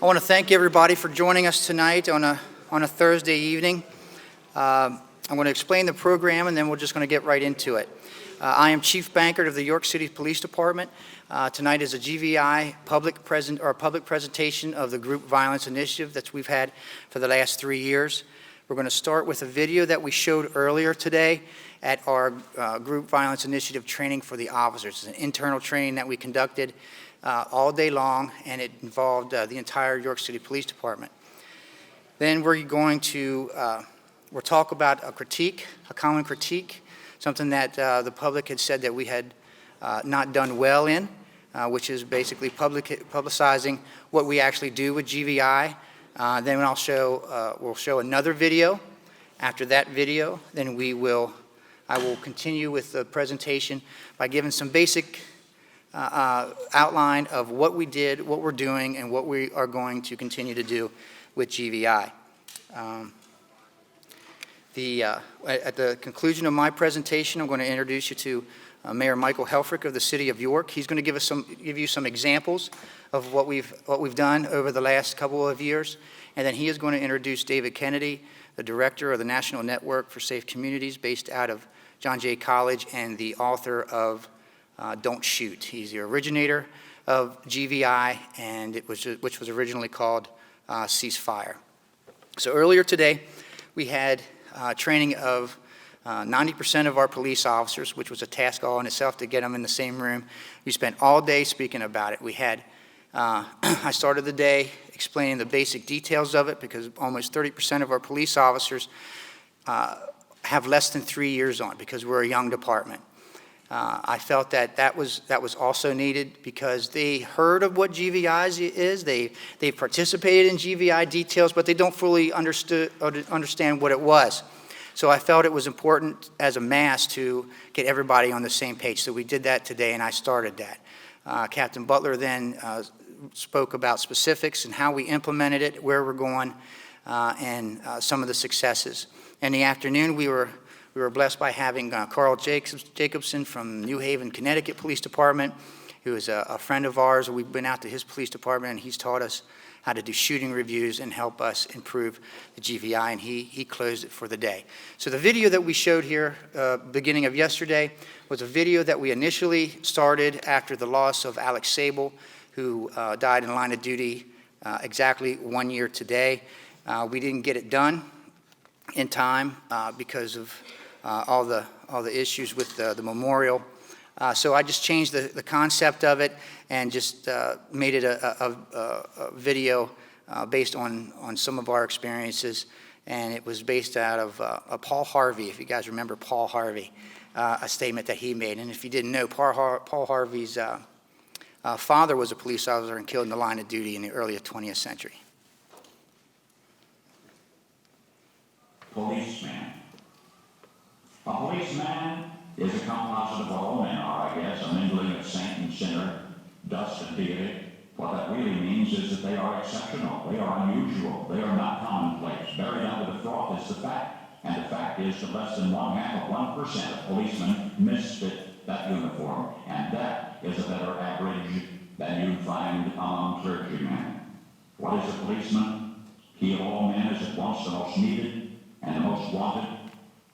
I want to thank everybody for joining us tonight on a Thursday evening. I'm going to explain the program and then we're just going to get right into it. I am Chief Bankert of the York City Police Department. Tonight is a GVI public presentation of the Group Violence Initiative that we've had for the last 3 years. We're going to start with a video that we showed earlier today at our Group Violence Initiative training for the officers. It's an internal training that we conducted all day long, and it involved the entire York City Police Department. Then we're going to we'll talk about a common critique, something that the public had said that we had not done well in, which is basically publicizing what we actually do with GVI. Then we'll show another video. After that video, then I will continue with the presentation by giving some basic outline of what we did, what we're doing, and what we are going to continue to do with GVI. At the conclusion of my presentation, I'm going to introduce you to Mayor Michael Helfrich of the City of York. He's going to give you some examples of what we've done over the last couple of years, and then he is going to introduce David Kennedy, the director of the National Network for Safe Communities, based out of John Jay College, and the author of Don't Shoot. He's the originator of GVI, and which was originally called Ceasefire. So earlier today, we had training of 90% of our police officers, which was a task all in itself to get them in the same room. We spent all day speaking about it. We had, I started the day explaining the basic details of it because almost 30% of our police officers have less than 3 years on it because we're a young department. I felt that was also needed because they heard of what GVI is. They participated in GVI details, but they don't fully understand what it was. So I felt it was important as a mass to get everybody on the same page. So we did that today, and I started that. Captain Butler then spoke about specifics and how we implemented it, where we're going, and some of the successes. In the afternoon, we were blessed by having Carl Jacobson from New Haven, Connecticut Police Department, who is a friend of ours. We've been out to his police department, and he's taught us how to do shooting reviews and help us improve the GVI, and he closed it for the day. So the video that we showed here, beginning of yesterday, was a video that we initially started after the loss of Alex Sable, who died in line of duty exactly 1 year today. We didn't get it done in time because of all the issues with the memorial. So I just changed the concept of it and just made it a video based on some of our experiences. And it was based out of Paul Harvey, if you guys remember Paul Harvey, a statement that he made. And if you didn't know, Paul Harvey's father was a police officer and killed in the line of duty in the early 20th century. Policeman. A policeman is a composite of what all men are, I guess, a mingling of saint and sinner, dust and deity. What that really means is that they are exceptional, they are unusual, they are not commonplace. Buried under the froth is the fact, and the fact is that less than 0.5% of policemen misfit that uniform, and that is a better average than you find among clergymen. What is a policeman? He of all men is at once the most needed and the most wanted,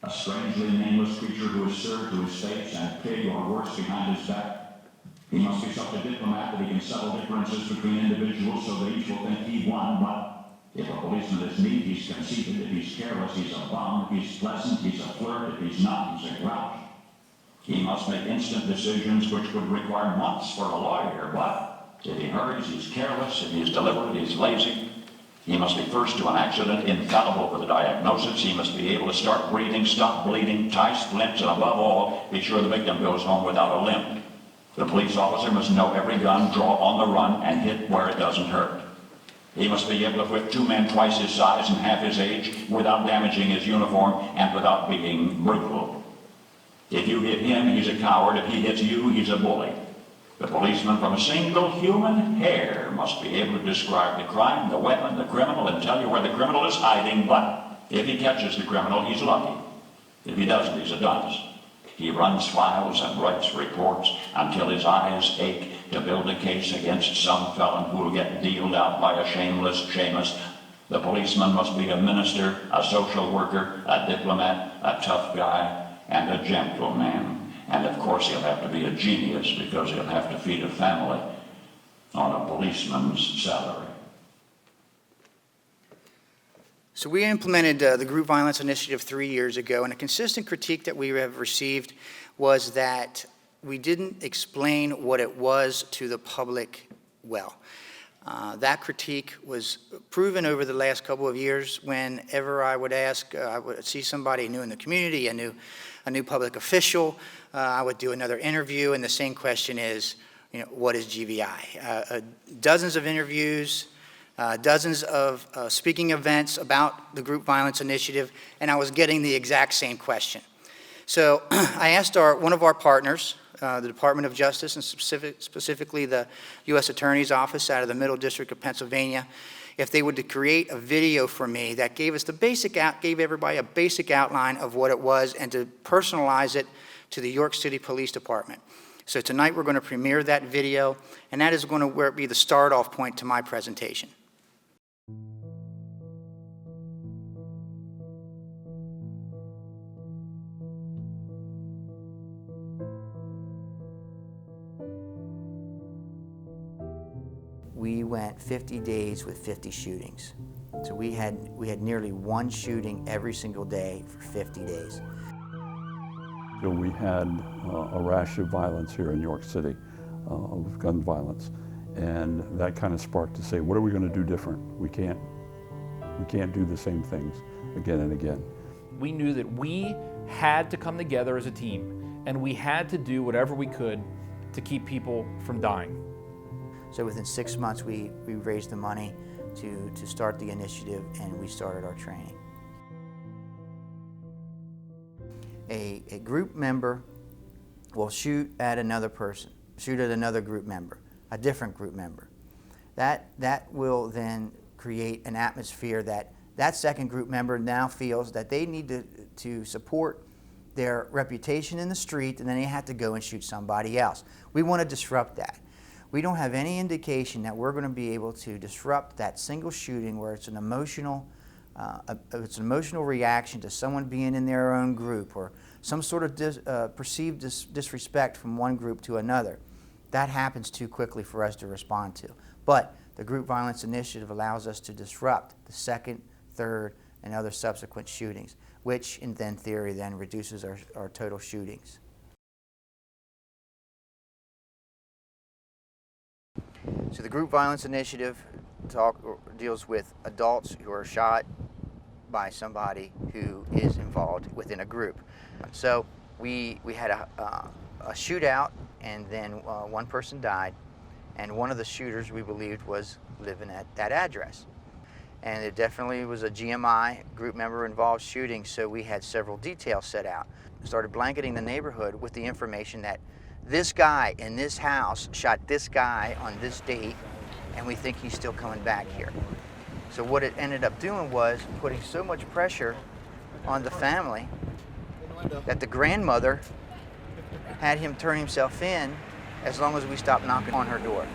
a strangely nameless creature who is served to his face and pig or worse behind his back. He must be such a diplomat that he can settle differences between individuals so that each will think he won, but if a policeman is neat, he's conceited. If he's careless, he's a bum. If he's pleasant, he's a flirt. If he's not, he's a grouch. He must make instant decisions which would require months for a lawyer, but if he hurries, he's careless. If he's deliberate, he's lazy. He must be first to an accident, infallible for the diagnosis. He must be able to start breathing, stop bleeding, tie splints, and above all, be sure the victim goes home without a limp. The police officer must know every gun, draw on the run, and hit where it doesn't hurt. He must be able to whip 2 men twice his size and half his age without damaging his uniform and without being brutal. If you hit him, he's a coward. If he hits you, he's a bully. The policeman from a single human hair must be able to describe the crime, the weapon, the criminal, and tell you where the criminal is hiding, but if he catches the criminal, he's lucky. If he doesn't, he's a dunce. He runs files and writes reports until his eyes ache to build a case against some felon who will get dealed out by a shameless Seamus. The policeman must be a minister, a social worker, a diplomat, a tough guy, and a gentleman. And of course he'll have to be a genius because he'll have to feed a family on a policeman's salary. So we implemented the Group Violence Initiative 3 years ago, and a consistent critique that we have received was that we didn't explain what it was to the public well. That critique was proven over the last couple of years. Whenever I would ask, I would see somebody new in the community, a new public official, I would do another interview, and the same question is, what is GVI? Dozens of interviews, dozens of speaking events about the Group Violence Initiative, and I was getting the exact same question. So I asked one of our partners, the Department of Justice, and specifically the U.S. Attorney's Office out of the Middle District of Pennsylvania, if they would create a video for me that gave us gave everybody a basic outline of what it was, and to personalize it to the York City Police Department. So tonight we're going to premiere that video, and that is going to be the start-off point to my presentation. We went 50 days with 50 shootings. So we had nearly one shooting every single day for 50 days. So we had a rash of violence here in York City, of gun violence, and that kind of sparked to say, what are we going to do different? We can't do the same things again and again. We knew that we had to come together as a team, and we had to do whatever we could to keep people from dying. So within 6 months, we raised the money to start the initiative, and we started our training. A group member will shoot at another person, shoot at another group member, a different group member. That will then create an atmosphere that second group member now feels that they need to support their reputation in the street, and then they have to go and shoot somebody else. We want to disrupt that. We don't have any indication that we're going to be able to disrupt that single shooting where it's an emotional reaction to someone being in their own group, or some sort of perceived disrespect from one group to another. That happens too quickly for us to respond to. But the Group Violence Initiative allows us to disrupt the second, third, and other subsequent shootings, which in theory then reduces our total shootings. So the Group Violence Initiative deals with adults who are shot by somebody who is involved within a group. So we had a shootout, and then one person died, and one of the shooters we believed was living at that address. And it definitely was a GMI group member involved shooting, so we had several details set out. Started blanketing the neighborhood with the information that this guy in this house shot this guy on this date, and we think he's still coming back here. So what it ended up doing was putting so much pressure on the family that the grandmother had him turn himself in as long as we stopped knocking on her door.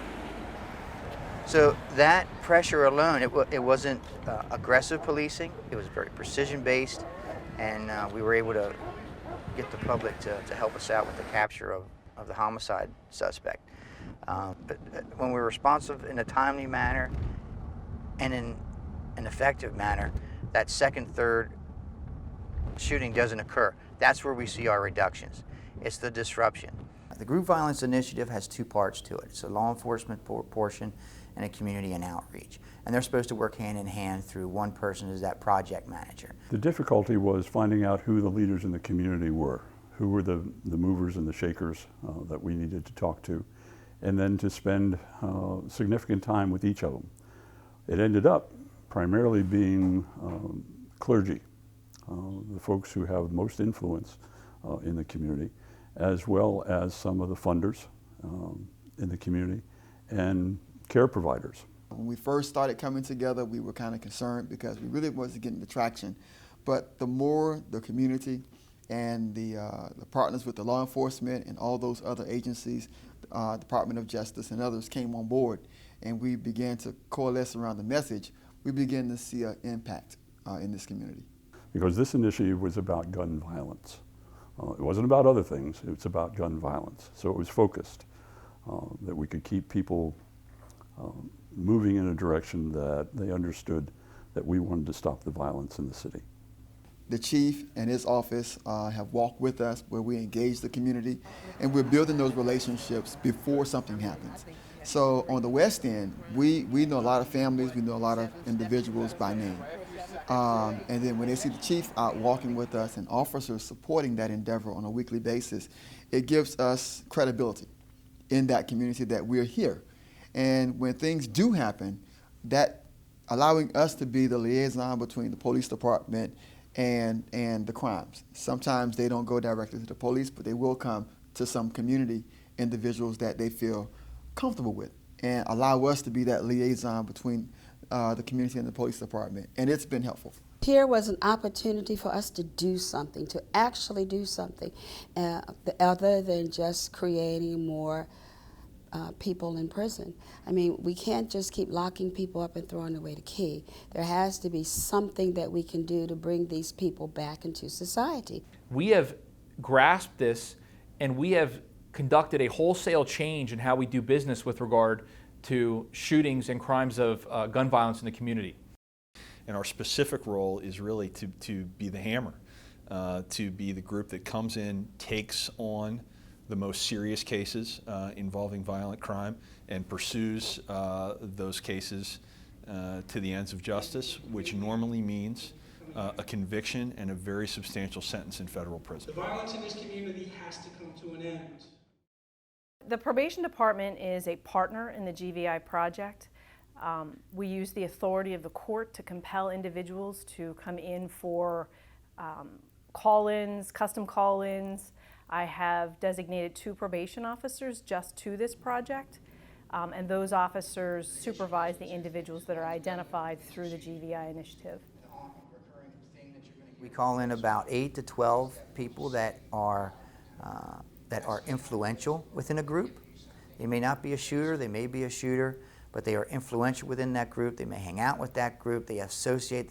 So that pressure alone, it wasn't aggressive policing, it was very precision-based, and we were able to get the public to help us out with the capture of the homicide suspect. But when we're responsive in a timely manner and in an effective manner, that second, third shooting doesn't occur. That's where we see our reductions. It's the disruption. The Group Violence Initiative has two parts to it. It's a law enforcement portion and a community and outreach. And they're supposed to work hand in hand through one person as that project manager. The difficulty was finding out who the leaders in the community were, who were the movers and the shakers that we needed to talk to, and then to spend significant time with each of them. It ended up primarily being clergy, the folks who have most influence in the community, as well as some of the funders in the community and care providers. When we first started coming together, we were kind of concerned because we really wasn't getting the traction. But the more the community and the partners with the law enforcement and all those other agencies, Department of Justice and others came on board, and we began to coalesce around the message, we began to see an impact in this community. Because this initiative was about gun violence. It wasn't about other things, it's about gun violence. So it was focused, that we could keep people moving in a direction that they understood that we wanted to stop the violence in the city. The chief and his office have walked with us where we engage the community, and we're building those relationships before something happens. So on the West End, we know a lot of families, we know a lot of individuals by name. And then when they see the chief out walking with us and officers supporting that endeavor on a weekly basis, it gives us credibility in that community that we're here. And when things do happen, that allowing us to be the liaison between the police department and the crimes. Sometimes they don't go directly to the police, but they will come to some community individuals that they feel comfortable with and allow us to be that liaison between the community and the police department, and it's been helpful. Here was an opportunity for us to do something, to actually do something, other than just creating more people in prison. I mean, we can't just keep locking people up and throwing away the key. There has to be something that we can do to bring these people back into society. We have grasped this, and we have conducted a wholesale change in how we do business with regard to shootings and crimes of gun violence in the community. And our specific role is really to be the hammer, to be the group that comes in, takes on the most serious cases involving violent crime and pursues those cases to the ends of justice, which normally means a conviction and a very substantial sentence in federal prison. The violence in this community has to come to an end. The probation department is a partner in the GVI project. We use the authority of the court to compel individuals to come in for call-ins, custom call-ins. I have designated 2 probation officers just to this project, and those officers supervise the individuals that are identified through the GVI initiative. We call in about 8 to 12 people that are influential within a group. They may not be a shooter, they may be a shooter, but they are influential within that group. They may hang out with that group, they associate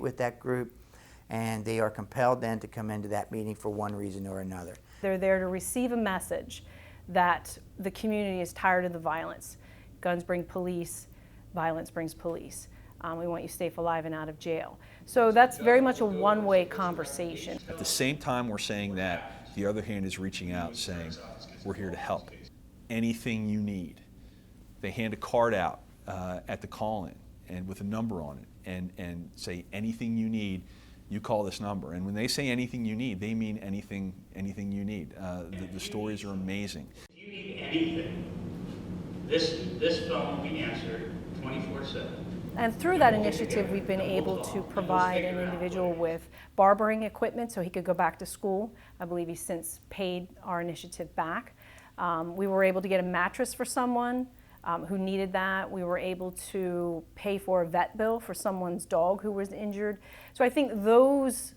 with that group, and they are compelled then to come into that meeting for one reason or another. They're there to receive a message that the community is tired of the violence. Guns bring police, violence brings police. We want you safe, alive, and out of jail. So that's very much a one-way conversation. At the same time we're saying that, the other hand is reaching out saying, we're here to help. Anything you need. They hand a card out at the call-in and with a number on it and say, anything you need, you call this number. And when they say anything you need, they mean anything you need. The stories are amazing. If you need anything, this phone will be answered 24/7. And through that initiative, we've been able to provide an individual with barbering equipment so he could go back to school. I believe he's since paid our initiative back. We were able to get a mattress for someone who needed that. We were able to pay for a vet bill for someone's dog who was injured. So I think those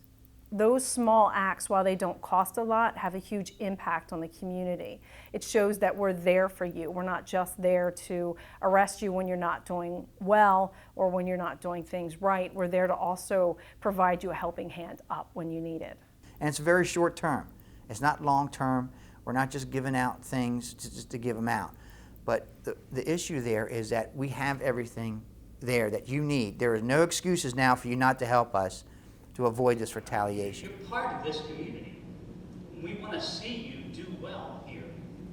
small acts, while they don't cost a lot, have a huge impact on the community. It shows that we're there for you. We're not just there to arrest you when you're not doing well or when you're not doing things right. We're there to also provide you a helping hand up when you need it. And it's very short term. It's not long term. We're not just giving out things just to give them out. But the issue there is that we have everything there that you need. There are no excuses now for you not to help us to avoid this retaliation. You're part of this community. We want to see you do well here.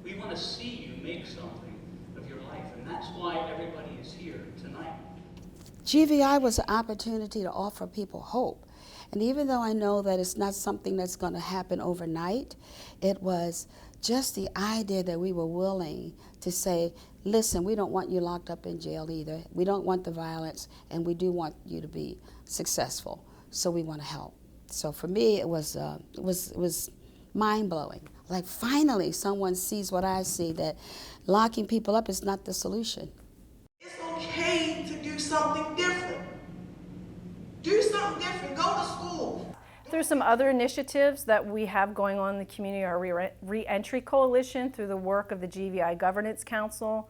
We want to see you make something of your life, and that's why everybody is here tonight. GVI was an opportunity to offer people hope. And even though I know that it's not something that's going to happen overnight, it was just the idea that we were willing to say, listen, we don't want you locked up in jail either. We don't want the violence, and we do want you to be successful. So we want to help. So for me, it was mind-blowing. Like finally someone sees what I see, that locking people up is not the solution. It's okay to do something different. Do something different. Go to school. Through some other initiatives that we have going on in the community, our Re-Entry Coalition, through the work of the GVI Governance Council,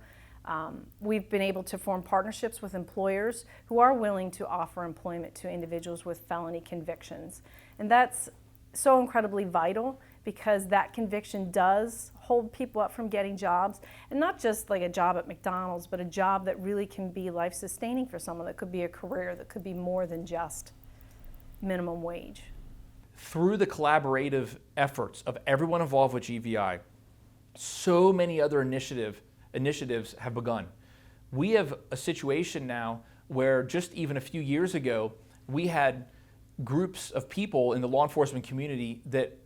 we've been able to form partnerships with employers who are willing to offer employment to individuals with felony convictions. And that's so incredibly vital because that conviction does hold people up from getting jobs, and not just like a job at McDonald's, but a job that really can be life-sustaining for someone, that could be a career, that could be more than just minimum wage. Through the collaborative efforts of everyone involved with GVI, so many other initiatives have begun. We have a situation now where just even a few years ago, we had groups of people in the law enforcement community that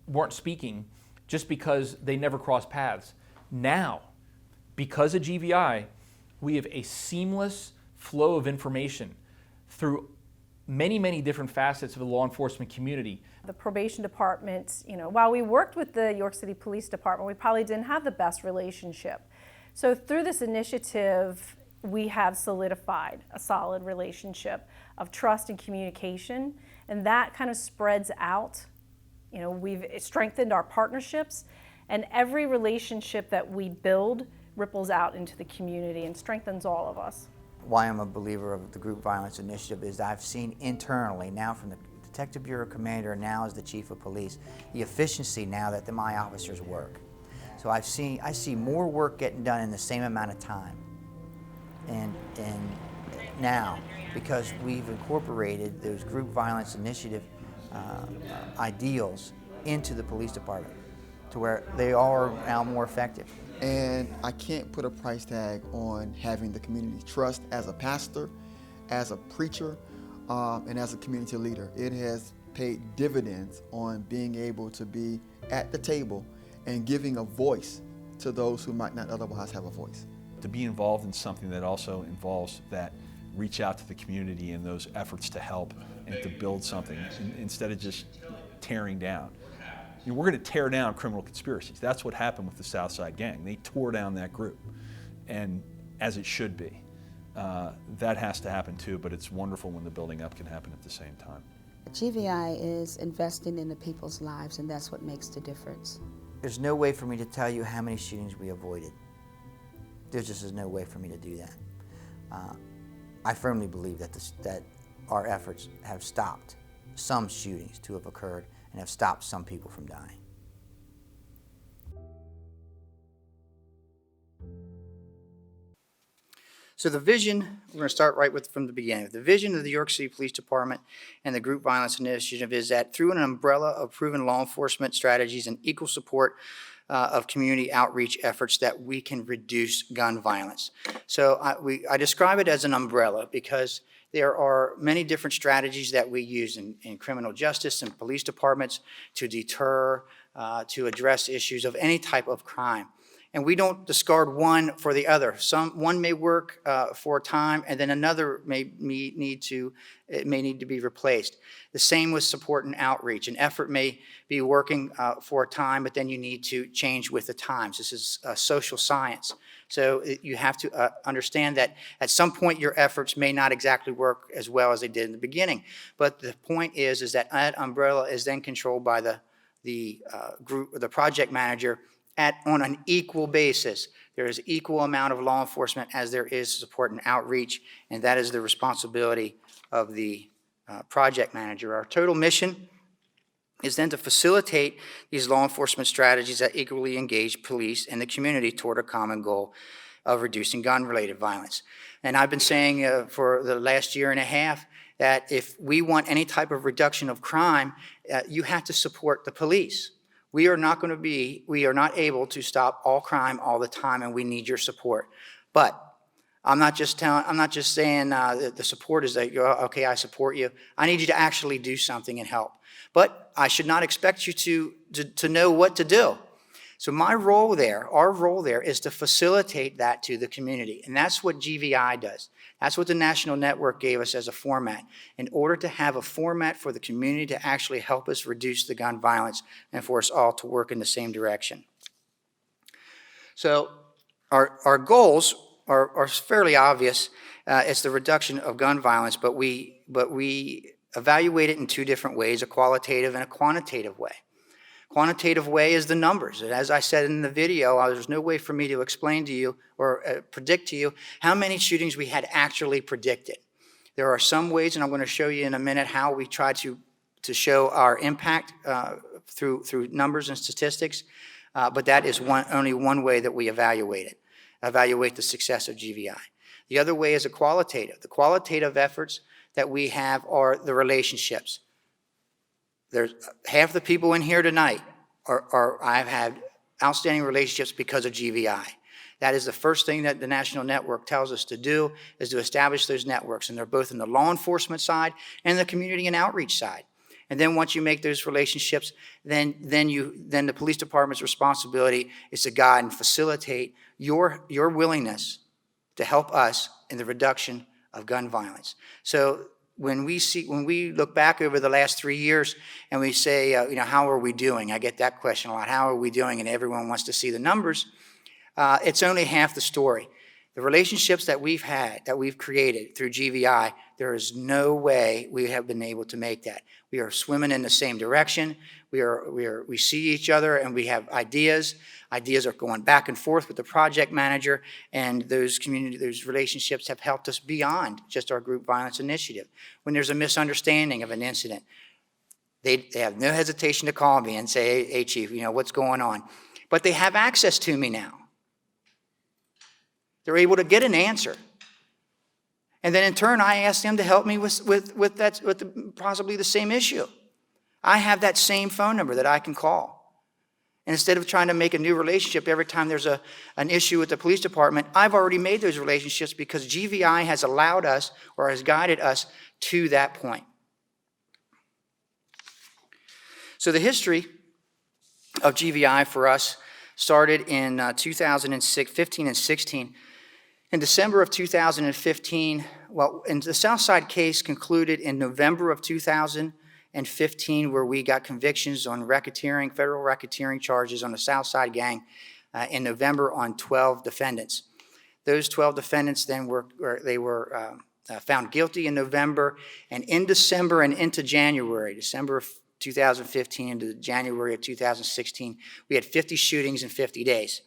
weren't speaking just because they never crossed paths. Now, because of GVI, we have a seamless flow of information through many different facets of the law enforcement community. The probation department, while we worked with the York City Police Department, we probably didn't have the best relationship. So through this initiative, we have solidified a solid relationship of trust and communication, and that kind of spreads out. We've strengthened our partnerships, and every relationship that we build ripples out into the community and strengthens all of us. Why I'm a believer of the Group Violence Initiative is I've seen internally, now from the Detective Bureau Commander and now as the Chief of Police, the efficiency now that my officers work. So I see more work getting done in the same amount of time. And now, because we've incorporated those Group Violence Initiative ideals into the police department to where they are now more effective. And I can't put a price tag on having the community trust as a pastor, as a preacher, and as a community leader. It has paid dividends on being able to be at the table and giving a voice to those who might not otherwise have a voice. To be involved in something that also involves that reach out to the community and those efforts to help and to build something instead of just tearing down. We're going to tear down criminal conspiracies. That's what happened with the Southside Gang. They tore down that group, and as it should be. That has to happen too, but it's wonderful when the building up can happen at the same time. GVI is investing in the people's lives, and that's what makes the difference. There's no way for me to tell you how many shootings we avoided. There just is no way for me to do that. I firmly believe that our efforts have stopped some shootings to have occurred and have stopped some people from dying. So the vision, we're going to start right from the beginning. The vision of the York City Police Department and the Group Violence Initiative is that through an umbrella of proven law enforcement strategies and equal support of community outreach efforts that we can reduce gun violence. So I describe it as an umbrella because there are many different strategies that we use in criminal justice and police departments to deter, to address issues of any type of crime. And we don't discard one for the other. One may work for a time, and then another may need to be replaced. The same with support and outreach. An effort may be working for a time, but then you need to change with the times. This is social science. So you have to understand that at some point your efforts may not exactly work as well as they did in the beginning. But the point is that that umbrella is then controlled by the group, the project manager, on an equal basis. There is equal amount of law enforcement as there is support and outreach, and that is the responsibility of the project manager. Our total mission is then to facilitate these law enforcement strategies that equally engage police and the community toward a common goal of reducing gun-related violence. And I've been saying for the last year and a half that if we want any type of reduction of crime, you have to support the police. We are not able to stop all crime all the time, and we need your support. But I'm not just saying that the support is that, okay, I support you. I need you to actually do something and help. But I should not expect you to know what to do. So our role there is to facilitate that to the community. And that's what GVI does. That's what the national network gave us as a format, in order to have a format for the community to actually help us reduce the gun violence and for us all to work in the same direction. So our goals are fairly obvious. It's the reduction of gun violence, but we evaluate it in two different ways, a qualitative and a quantitative way. Quantitative way is the numbers. And as I said in the video, there's no way for me to explain to you or predict to you how many shootings we had actually predicted. There are some ways, and I'm going to show you in a minute how we try to show our impact through numbers and statistics, but that is only one way that we evaluate the success of GVI. The other way is a qualitative. The qualitative efforts that we have are the relationships. There's half the people in here tonight I've had outstanding relationships because of GVI. That is the first thing that the National Network tells us to do, is to establish those networks, and they're both in the law enforcement side and the community and outreach side. And then once you make those relationships, then the police department's responsibility is to guide and facilitate your willingness to help us in the reduction of gun violence. So when we look back over the last 3 years and we say, how are we doing? I get that question a lot. How are we doing? And everyone wants to see the numbers. It's only half the story. The relationships that we've had, that we've created through GVI, there is no way we have been able to make that. We are swimming in the same direction. We see each other and we have ideas. Ideas are going back and forth with the project manager, and those relationships have helped us beyond just our group violence initiative. When there's a misunderstanding of an incident, they have no hesitation to call me and say, hey Chief, what's going on? But they have access to me now. They're able to get an answer. And then in turn, I ask them to help me with possibly the same issue. I have that same phone number that I can call. And instead of trying to make a new relationship every time there's an issue with the police department, I've already made those relationships because GVI has allowed us or has guided us to that point. So the history of GVI for us started in 2015 and 16. In December of 2015, and the Southside case concluded in November of 2015, where we got convictions on racketeering, federal racketeering charges on the Southside gang in November on 12 defendants. Those 12 defendants then were found guilty in November, and in December and into January, December of 2015 into January of 2016, we had 50 shootings in 50 days.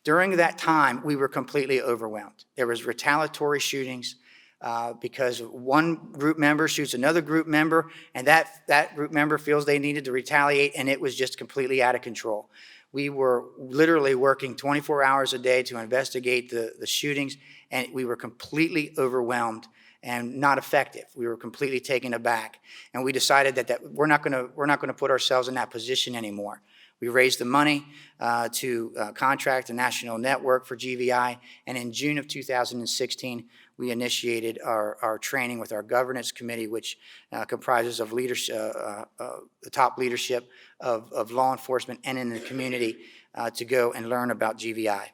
During that time, we were completely overwhelmed. There was retaliatory shootings because one group member shoots another group member, and that group member feels they needed to retaliate, and it was just completely out of control. We were literally working 24 hours a day to investigate the shootings, and we were completely overwhelmed and not effective. We were completely taken aback, and we decided that we're not going to put ourselves in that position anymore. We raised the money to contract the National Network for GVI, and in June of 2016, we initiated our training with our governance committee, which comprises of leadership, the top leadership of law enforcement and in the community to go and learn about GVI.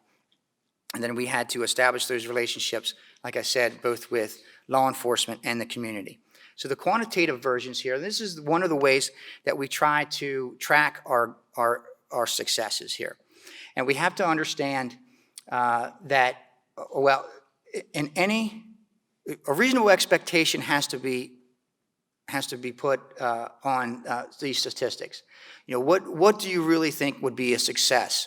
And then we had to establish those relationships, like I said, both with law enforcement and the community. So the quantitative versions here, this is one of the ways that we try to track our successes here. And we have to understand that, a reasonable expectation has to be put on these statistics. What do you really think would be a success?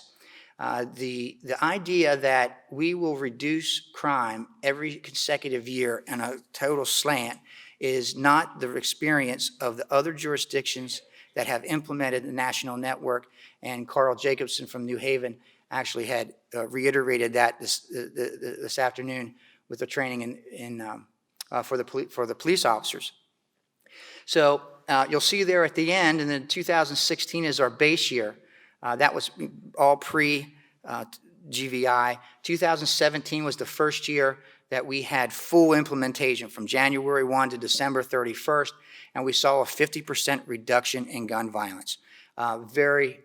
The idea that we will reduce crime every consecutive year in a total slant is not the experience of the other jurisdictions that have implemented the National Network, and Carl Jacobson from New Haven actually had reiterated that this afternoon with the training for the police officers. So you'll see there at the end, and then 2016 is our base year. That was all pre-GVI. 2017 was the first year that we had full implementation from January 1 to December 31st, and we saw a 50% reduction in gun violence. Very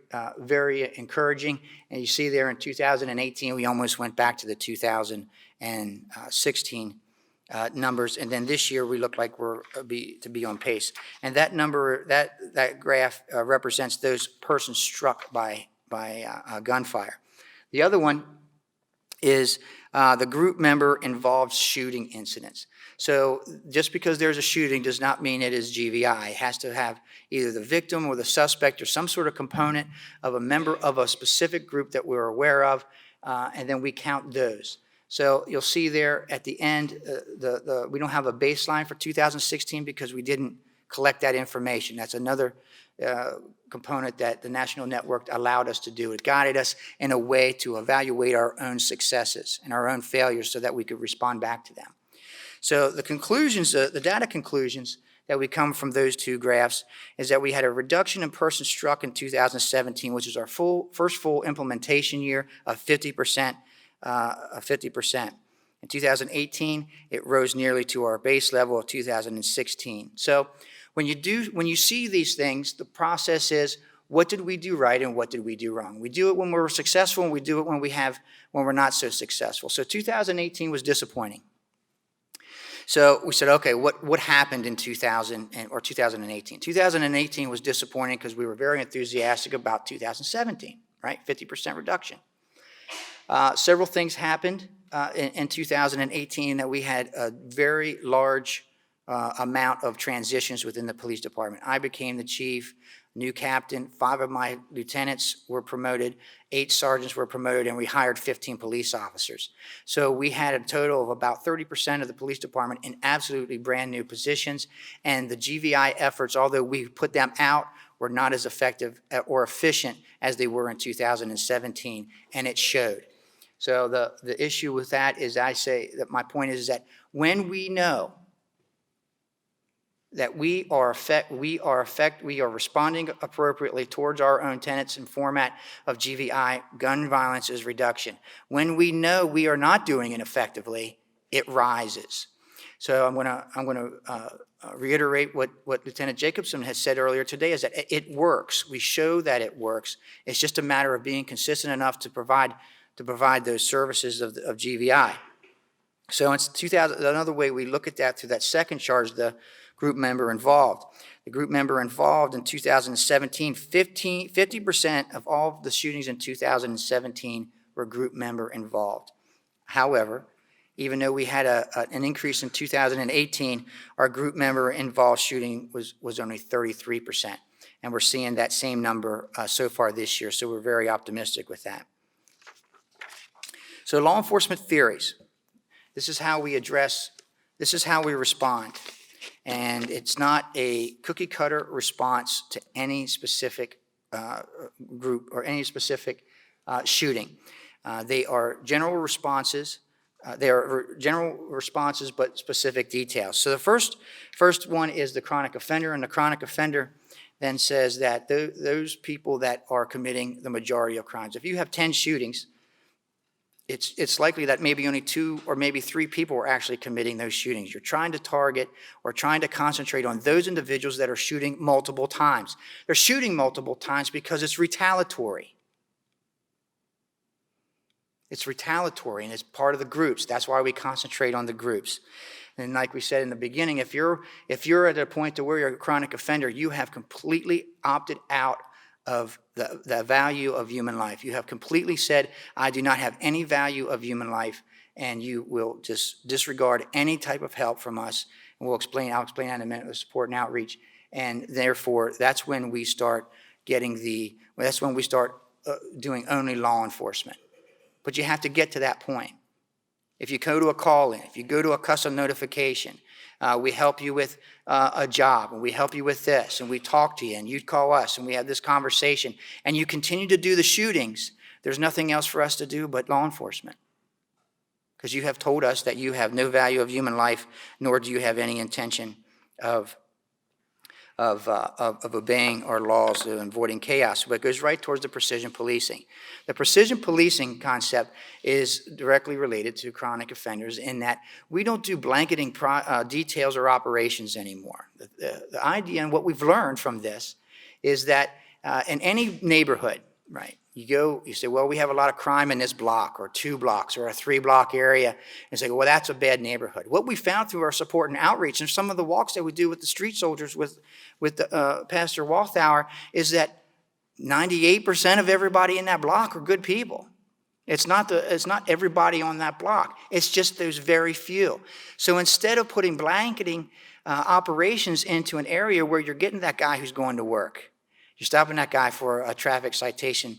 encouraging. And you see there in 2018, we almost went back to the 2016 numbers, and then this year we look like we're to be on pace. And that number, that graph represents those persons struck by gunfire. The other one is the group member involved shooting incidents. So just because there's a shooting does not mean it is GVI. It has to have either the victim or the suspect or some sort of component of a member of a specific group that we're aware of, and then we count those. So you'll see there at the end, we don't have a baseline for 2016 because we didn't collect that information. That's another component that the national network allowed us to do. It guided us in a way to evaluate our own successes and our own failures so that we could respond back to them. So the conclusions, the data conclusions that we come from those two graphs is that we had a reduction in persons struck in 2017, which is our first full implementation year of 50%. In 2018, it rose nearly to our base level of 2016. So when you see these things, the process is, what did we do right and what did we do wrong? We do it when we're successful, and we do it when we're not so successful. So 2018 was disappointing. So we said, okay, what happened in 2018? 2018 was disappointing because we were very enthusiastic about 2017, right? 50% reduction. Several things happened in 2018 that we had a very large amount of transitions within the police department. I became the chief, new captain, 5 of my lieutenants were promoted, 8 sergeants were promoted, and we hired 15 police officers. So we had a total of about 30% of the police department in absolutely brand new positions, and the GVI efforts, although we put them out, were not as effective or efficient as they were in 2017, and it showed. So the issue with that is, I say that my point is that when we know that we are responding appropriately towards our own tenets and format of GVI, gun violence is reduction. When we know we are not doing it effectively, it rises. So I'm going to reiterate what Lieutenant Jacobson has said earlier today, is that it works. We show that it works. It's just a matter of being consistent enough to provide those services of GVI. So it's another way we look at that through that second chart is the group member involved. The group member involved in 2017, 50% of all the shootings in 2017 were group member involved. However, even though we had an increase in 2018, our group member involved shooting was only 33%. And we're seeing that same number so far this year, so we're very optimistic with that. So law enforcement theories. This is how we respond. And it's not a cookie-cutter response to any specific group or any specific shooting. They are general responses. But specific details. So the first one is the chronic offender, and the chronic offender then says that those people that are committing the majority of crimes. If you have 10 shootings, it's likely that maybe only 2 or maybe 3 people are actually committing those shootings. You're trying to target or trying to concentrate on those individuals that are shooting multiple times. They're shooting multiple times because it's retaliatory. It's retaliatory, and it's part of the groups. That's why we concentrate on the groups. And like we said in the beginning, if you're at a point to where you're a chronic offender, you have completely opted out of the value of human life. You have completely said, I do not have any value of human life, and you will just disregard any type of help from us. And I'll explain that in a minute with support and outreach. And therefore, that's when we start doing only law enforcement. But you have to get to that point. If you go to a call-in, if you go to a custom notification, we help you with a job, and we help you with this, and we talk to you, and you call us, and we have this conversation, and you continue to do the shootings, there's nothing else for us to do but law enforcement. Because you have told us that you have no value of human life, nor do you have any intention of obeying our laws and avoiding chaos. But it goes right towards the precision policing. The precision policing concept is directly related to chronic offenders in that we don't do blanketing details or operations anymore. The idea and what we've learned from this is that in any neighborhood, right, you say, well, we have a lot of crime in this block or 2 blocks or a 3-block area, and say, well, that's a bad neighborhood. What we found through our support and outreach and some of the walks that we do with the street soldiers with Pastor Walthour is that 98% of everybody in that block are good people. It's not everybody on that block. It's just those very few. So instead of putting blanketing operations into an area where you're getting that guy who's going to work, you're stopping that guy for a traffic citation,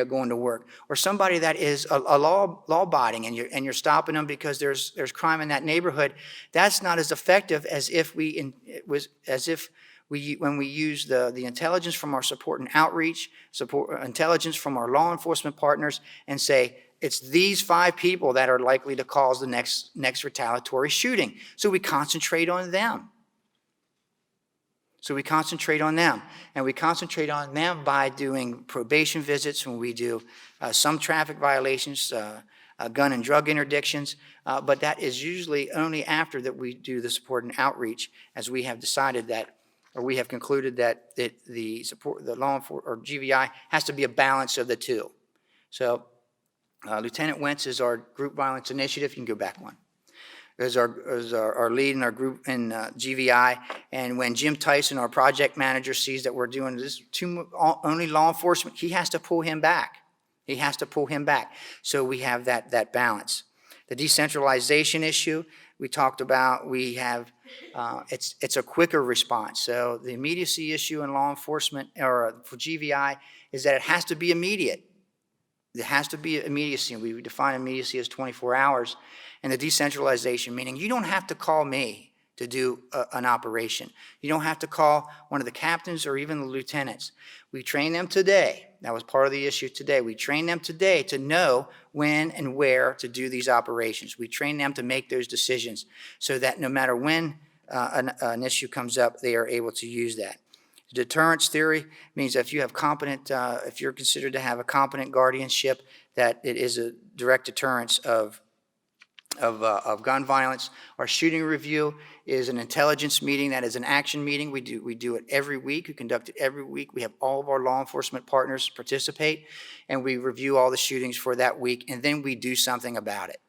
going to work, or somebody that is a law-abiding, and you're stopping them because there's crime in that neighborhood. That's not as effective as when we use the intelligence from our support and outreach, intelligence from our law enforcement partners, and say, it's these 5 people that are likely to cause the next retaliatory shooting. So we concentrate on them. And we concentrate on them by doing probation visits when we do some traffic violations, gun and drug interdictions, but that is usually only after that we do the support and outreach, as we have decided that, or we have concluded that the law enforcement or GVI has to be a balance of the two. So Lieutenant Wentz is our group violence initiative. You can go back one. Is our lead in our group in GVI, and when Jim Tyson, our project manager, sees that we're doing this only law enforcement, he has to pull him back. So we have that balance. The decentralization issue we talked about, we have it's a quicker response. So the immediacy issue in law enforcement or for GVI is that it has to be immediate. There has to be immediacy, and we define immediacy as 24 hours. And the decentralization, meaning you don't have to call me to do an operation. You don't have to call one of the captains or even the lieutenants. We train them today. That was part of the issue today. We train them today to know when and where to do these operations. We train them to make those decisions so that no matter when an issue comes up, they are able to use that. Deterrence theory means that if you have if you're considered to have a competent guardianship, that it is a direct deterrence of gun violence. Our shooting review is an intelligence meeting. That is an action meeting. We do it every week. We conduct it every week. We have all of our law enforcement partners participate, and we review all the shootings for that week, and then we do something about it.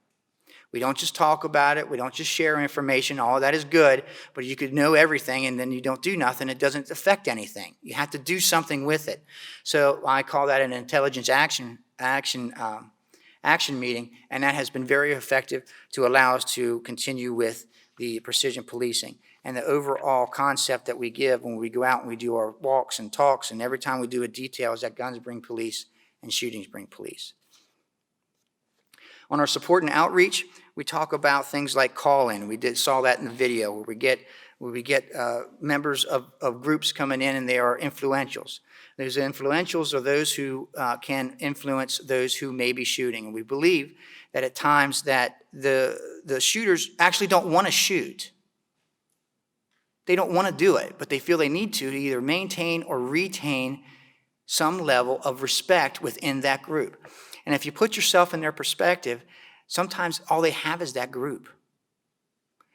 We don't just talk about it. We don't just share information. All of that is good, but you could know everything and then you don't do nothing. It doesn't affect anything. You have to do something with it. So I call that an intelligence action meeting, and that has been very effective to allow us to continue with the precision policing. And the overall concept that we give when we go out and we do our walks and talks, and every time we do a detail, is that guns bring police and shootings bring police. On our support and outreach, we talk about things like call-in. We saw that in the video where we get members of groups coming in, and they are influentials. Those influentials are those who can influence those who may be shooting. And we believe that at times that the shooters actually don't want to shoot. They don't want to do it, but they feel they need to either maintain or retain some level of respect within that group. And if you put yourself in their perspective, sometimes all they have is that group.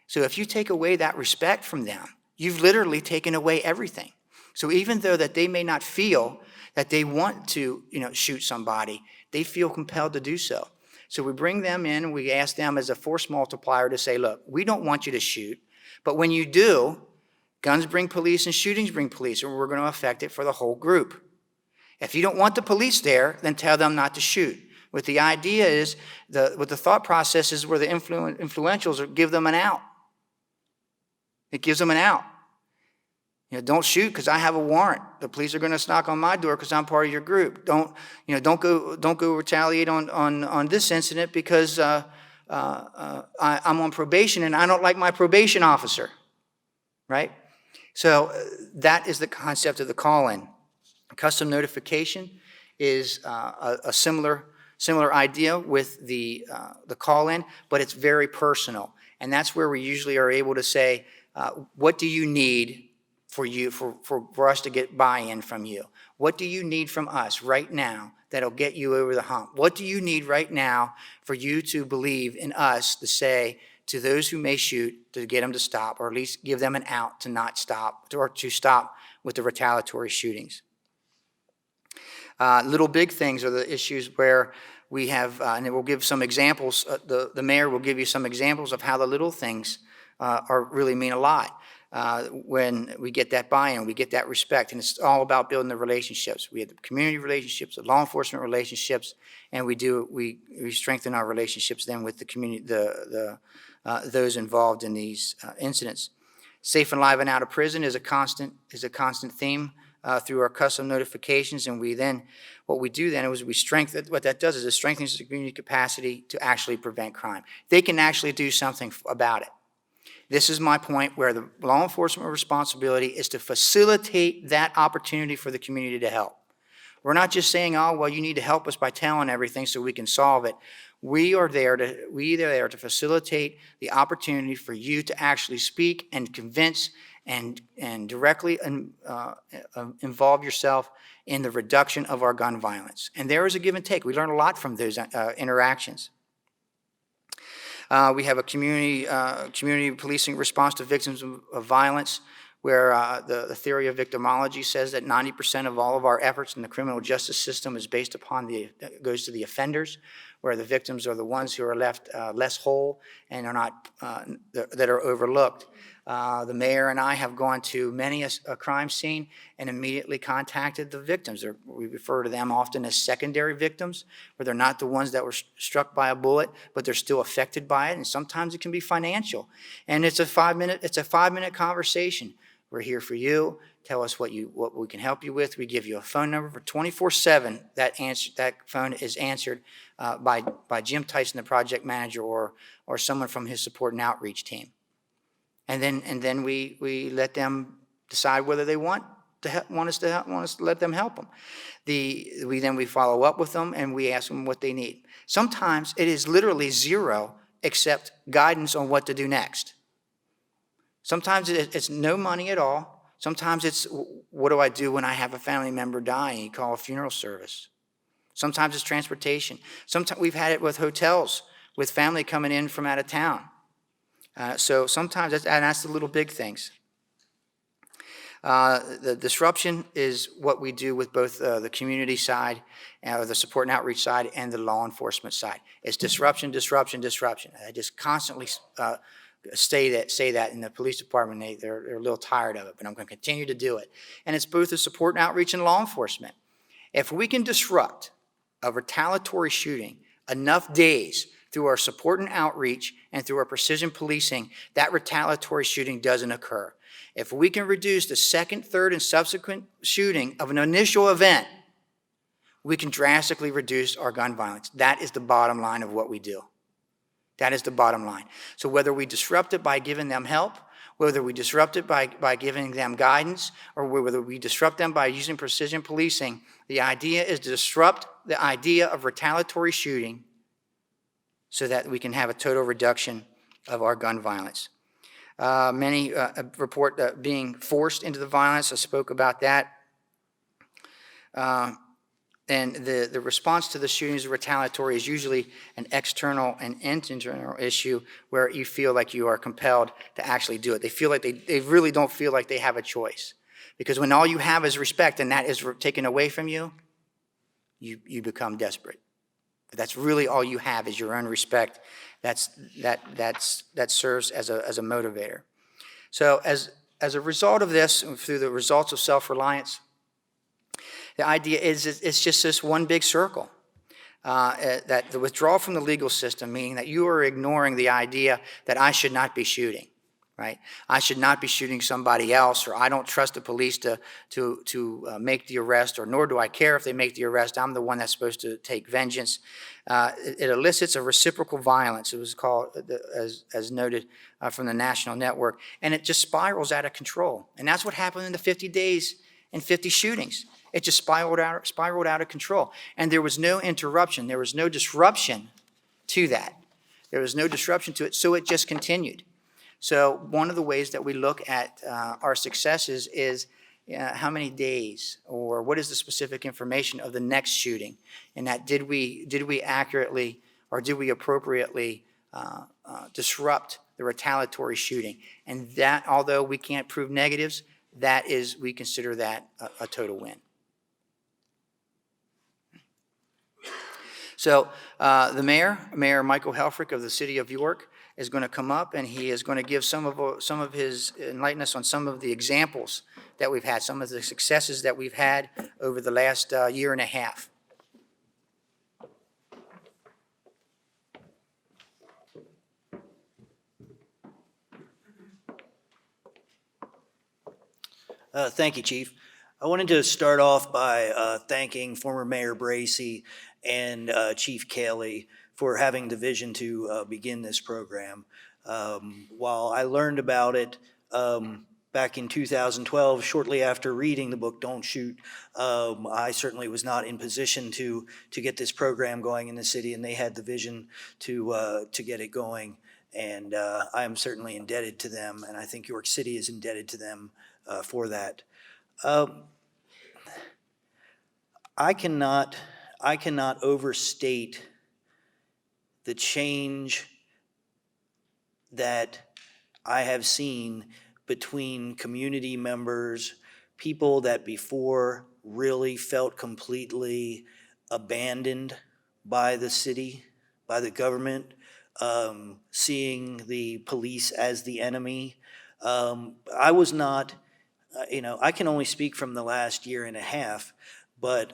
So if you take away that respect from them, you've literally taken away everything. So even though that they may not feel that they want to, shoot somebody, they feel compelled to do so. So we bring them in and we ask them as a force multiplier to say, look, we don't want you to shoot, but when you do, guns bring police and shootings bring police, and we're going to affect it for the whole group. If you don't want the police there, then tell them not to shoot. What the idea is, what the thought process is where the influentials are, give them an out. It gives them an out. Don't shoot because I have a warrant. The police are going to knock on my door because I'm part of your group. Don't go retaliate on this incident because I'm on probation and I don't like my probation officer, right? So that is the concept of the call-in. Custom notification is a similar idea with the call-in, but it's very personal, and that's where we usually are able to say, what do you need for us to get buy-in from you? What do you need from us right now that'll get you over the hump? What do you need right now for you to believe in us to say to those who may shoot to get them to stop, or at least give them an out to not stop, or to stop with the retaliatory shootings? Little big things are the issues where we have, and it will give some examples, the mayor will give you some examples of how the little things really mean a lot. when we get that buy-in, we get that respect, and it's all about building the relationships. We have the community relationships, the law enforcement relationships, and we strengthen our relationships then with the community, those involved in these incidents. Safe and live and out of prison is a constant theme through our custom notifications, and what we do then is we strengthen. What that does is it strengthens the community capacity to actually prevent crime. They can actually do something about it. This is my point, where the law enforcement responsibility is to facilitate that opportunity for the community to help. We're not just saying, oh, well, you need to help us by telling everything so we can solve it. We are there to facilitate the opportunity for you to actually speak and convince and directly involve yourself in the reduction of our gun violence. And there is a give and take. We learn a lot from those interactions. We have a community policing response to victims of violence, where the theory of victimology says that 90% of all of our efforts in the criminal justice system is based upon goes to the offenders, where the victims are the ones who are left less whole and are not that are overlooked. The mayor and I have gone to many a crime scene and immediately contacted the victims. We refer to them often as secondary victims, where they're not the ones that were struck by a bullet, but they're still affected by it, and sometimes it can be financial. And it's a 5-minute conversation. We're here for you. Tell us what we can help you with. We give you a phone number for 24/7. That phone is answered by Jim Tyson, the project manager, or someone from his support and outreach team. And then we let them decide whether they want us to let them help them. We follow up with them and we ask them what they need. Sometimes it is literally zero, except guidance on what to do next. Sometimes it's no money at all. Sometimes it's, what do I do when I have a family member die and you call a funeral service? Sometimes it's transportation. Sometimes we've had it with hotels, with family coming in from out of town. So sometimes that's the little big things. The disruption is what we do with both the community side, or the support and outreach side, and the law enforcement side. It's disruption, disruption, disruption. I just constantly say that in the police department. They're a little tired of it, but I'm going to continue to do it. And it's both the support and outreach and law enforcement. If we can disrupt a retaliatory shooting enough days through our support and outreach and through our precision policing, that retaliatory shooting doesn't occur. If we can reduce the second, third, and subsequent shooting of an initial event, we can drastically reduce our gun violence. That is the bottom line of what we do. That is the bottom line. So whether we disrupt it by giving them help, whether we disrupt it by giving them guidance, or whether we disrupt them by using precision policing, the idea is to disrupt the idea of retaliatory shooting so that we can have a total reduction of our gun violence. Many report being forced into the violence. I spoke about that. And the response to the shootings of retaliatory is usually an external and internal issue where you feel like you are compelled to actually do it. They feel like they really don't feel like they have a choice. Because when all you have is respect and that is taken away from you, you become desperate. That's really all you have is your own respect. That serves as a motivator. So as a result of this, through the results of self-reliance, the idea is it's just this one big circle. That the withdrawal from the legal system, meaning that you are ignoring the idea that I should not be shooting, right? I should not be shooting somebody else, or I don't trust the police to make the arrest, or nor do I care if they make the arrest. I'm the one that's supposed to take vengeance. It elicits a reciprocal violence. It was called, as noted from the national network, and it just spirals out of control. And that's what happened in the 50 days and 50 shootings. It just spiraled out of control. And there was no interruption. There was no disruption to that. There was no disruption to it, so it just continued. So one of the ways that we look at our successes is how many days, or what is the specific information of the next shooting, and that did we accurately or did we appropriately disrupt the retaliatory shooting. And that, although we can't prove negatives, we consider that a total win. So the Mayor Michael Helfrich of the City of York, is going to come up, and he is going to give some of his, enlighten us on some of the examples that we've had, some of the successes that we've had over the last year and a half. Thank you, Chief. I wanted to start off by thanking former Mayor Bracy and Chief Cayley for having the vision to begin this program. While I learned about it back in 2012, shortly after reading the book Don't Shoot, I certainly was not in position to get this program going in the city, and they had the vision to get it going. And I am certainly indebted to them, and I think York City is indebted to them for that. I cannot overstate the change that I have seen between community members, people that before really felt completely abandoned by the city, by the government, seeing the police as the enemy. I was not, I can only speak from the last year and a half, but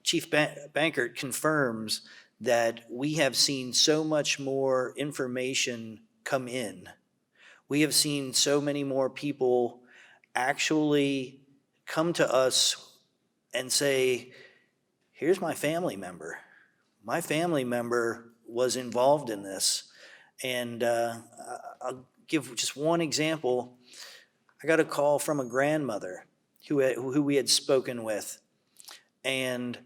Chief Bankert confirms that we have seen so much more information come in. We have seen so many more people actually come to us and say, here's my family member. My family member was involved in this. And I'll give just one example. I got a call from a grandmother who we had spoken with, and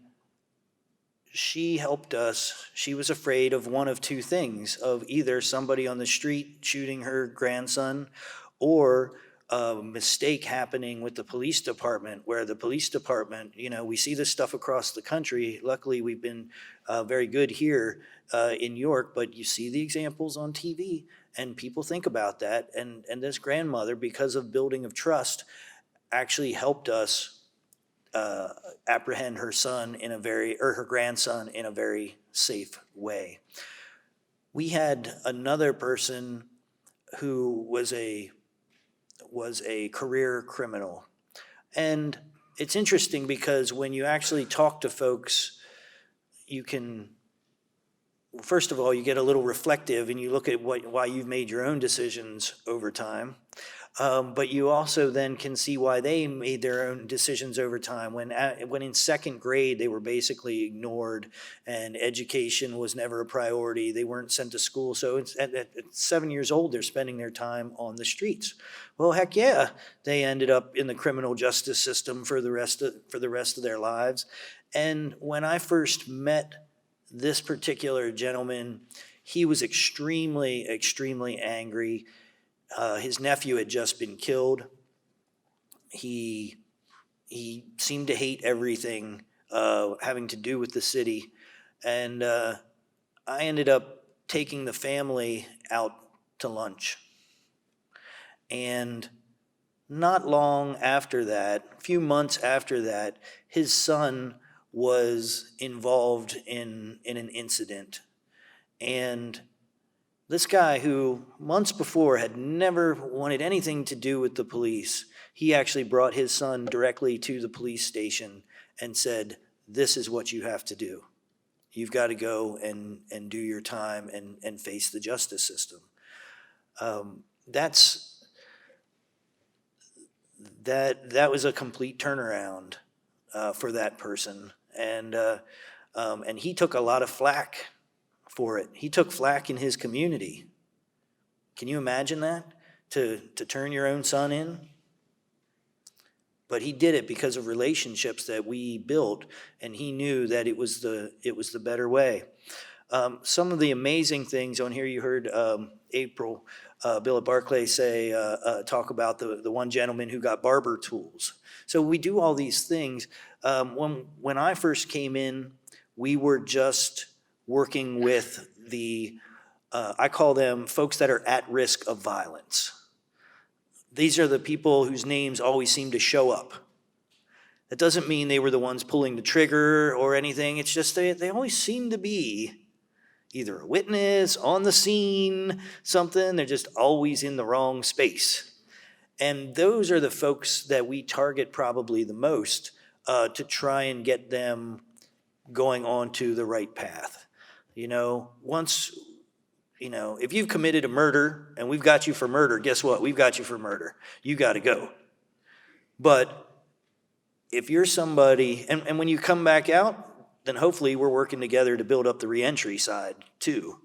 she helped us. She was afraid of one of two things, of either somebody on the street shooting her grandson or a mistake happening with the police department, where the police department, we see this stuff across the country. Luckily, we've been very good here in York, but you see the examples on TV, and people think about that. And this grandmother, because of building of trust, actually helped us apprehend her son her grandson in a very safe way. We had another person who was a career criminal. And it's interesting because when you actually talk to folks, you can, first of all, you get a little reflective and you look at why you've made your own decisions over time. But you also then can see why they made their own decisions over time. When in second grade, they were basically ignored and education was never a priority. They weren't sent to school. So at 7 years old, they're spending their time on the streets. Well, heck yeah, they ended up in the criminal justice system for the rest of their lives. And when I first met this particular gentleman, he was extremely, extremely angry. His nephew had just been killed. He seemed to hate everything having to do with the city. And I ended up taking the family out to lunch. And not long after that, a few months after that, his son was involved in an incident. And this guy, who months before had never wanted anything to do with the police, he actually brought his son directly to the police station and said, this is what you have to do. You've got to go and do your time and face the justice system. That was a complete turnaround for that person. And he took a lot of flack for it. He took flack in his community. Can you imagine that? To turn your own son in? But he did it because of relationships that we built, and he knew that it was the better way. Some of the amazing things on here, you heard April, Bill at Barclay talk about the one gentleman who got barber tools. So we do all these things. When I first came in, we were just working with I call them folks that are at risk of violence. These are the people whose names always seem to show up. That doesn't mean they were the ones pulling the trigger or anything. It's just they always seem to be either a witness, on the scene, something. They're just always in the wrong space. And those are the folks that we target probably the most to try and get them going onto the right path. Once, if you've committed a murder and we've got you for murder, guess what? We've got you for murder. You got to go. But if you're somebody, and when you come back out, then hopefully we're working together to build up the reentry side too.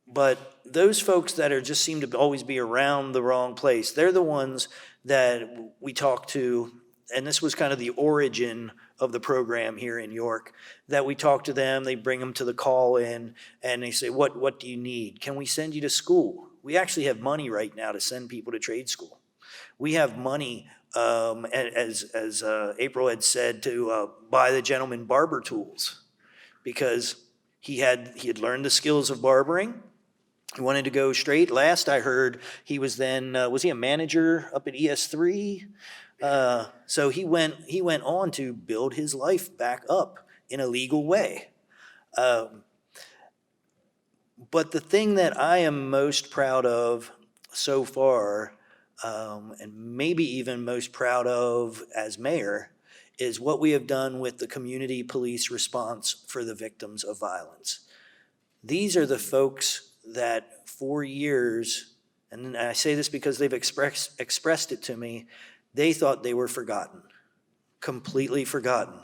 But those folks that just seem to always be around the wrong place, they're the ones that we talk to, and this was kind of the origin of the program here in York, that we talk to them, they bring them to the call-in, and they say, what do you need? Can we send you to school? We actually have money right now to send people to trade school. We have money, as April had said, to buy the gentleman barber tools, because he had learned the skills of barbering. He wanted to go straight. Last I heard, he was then, was he a manager up at ES3? So he went on to build his life back up in a legal way. But the thing that I am most proud of so far, and maybe even most proud of as mayor, is what we have done with the community police response for the victims of violence. These are the folks that for years, and I say this because they've expressed it to me, they thought they were forgotten, completely forgotten.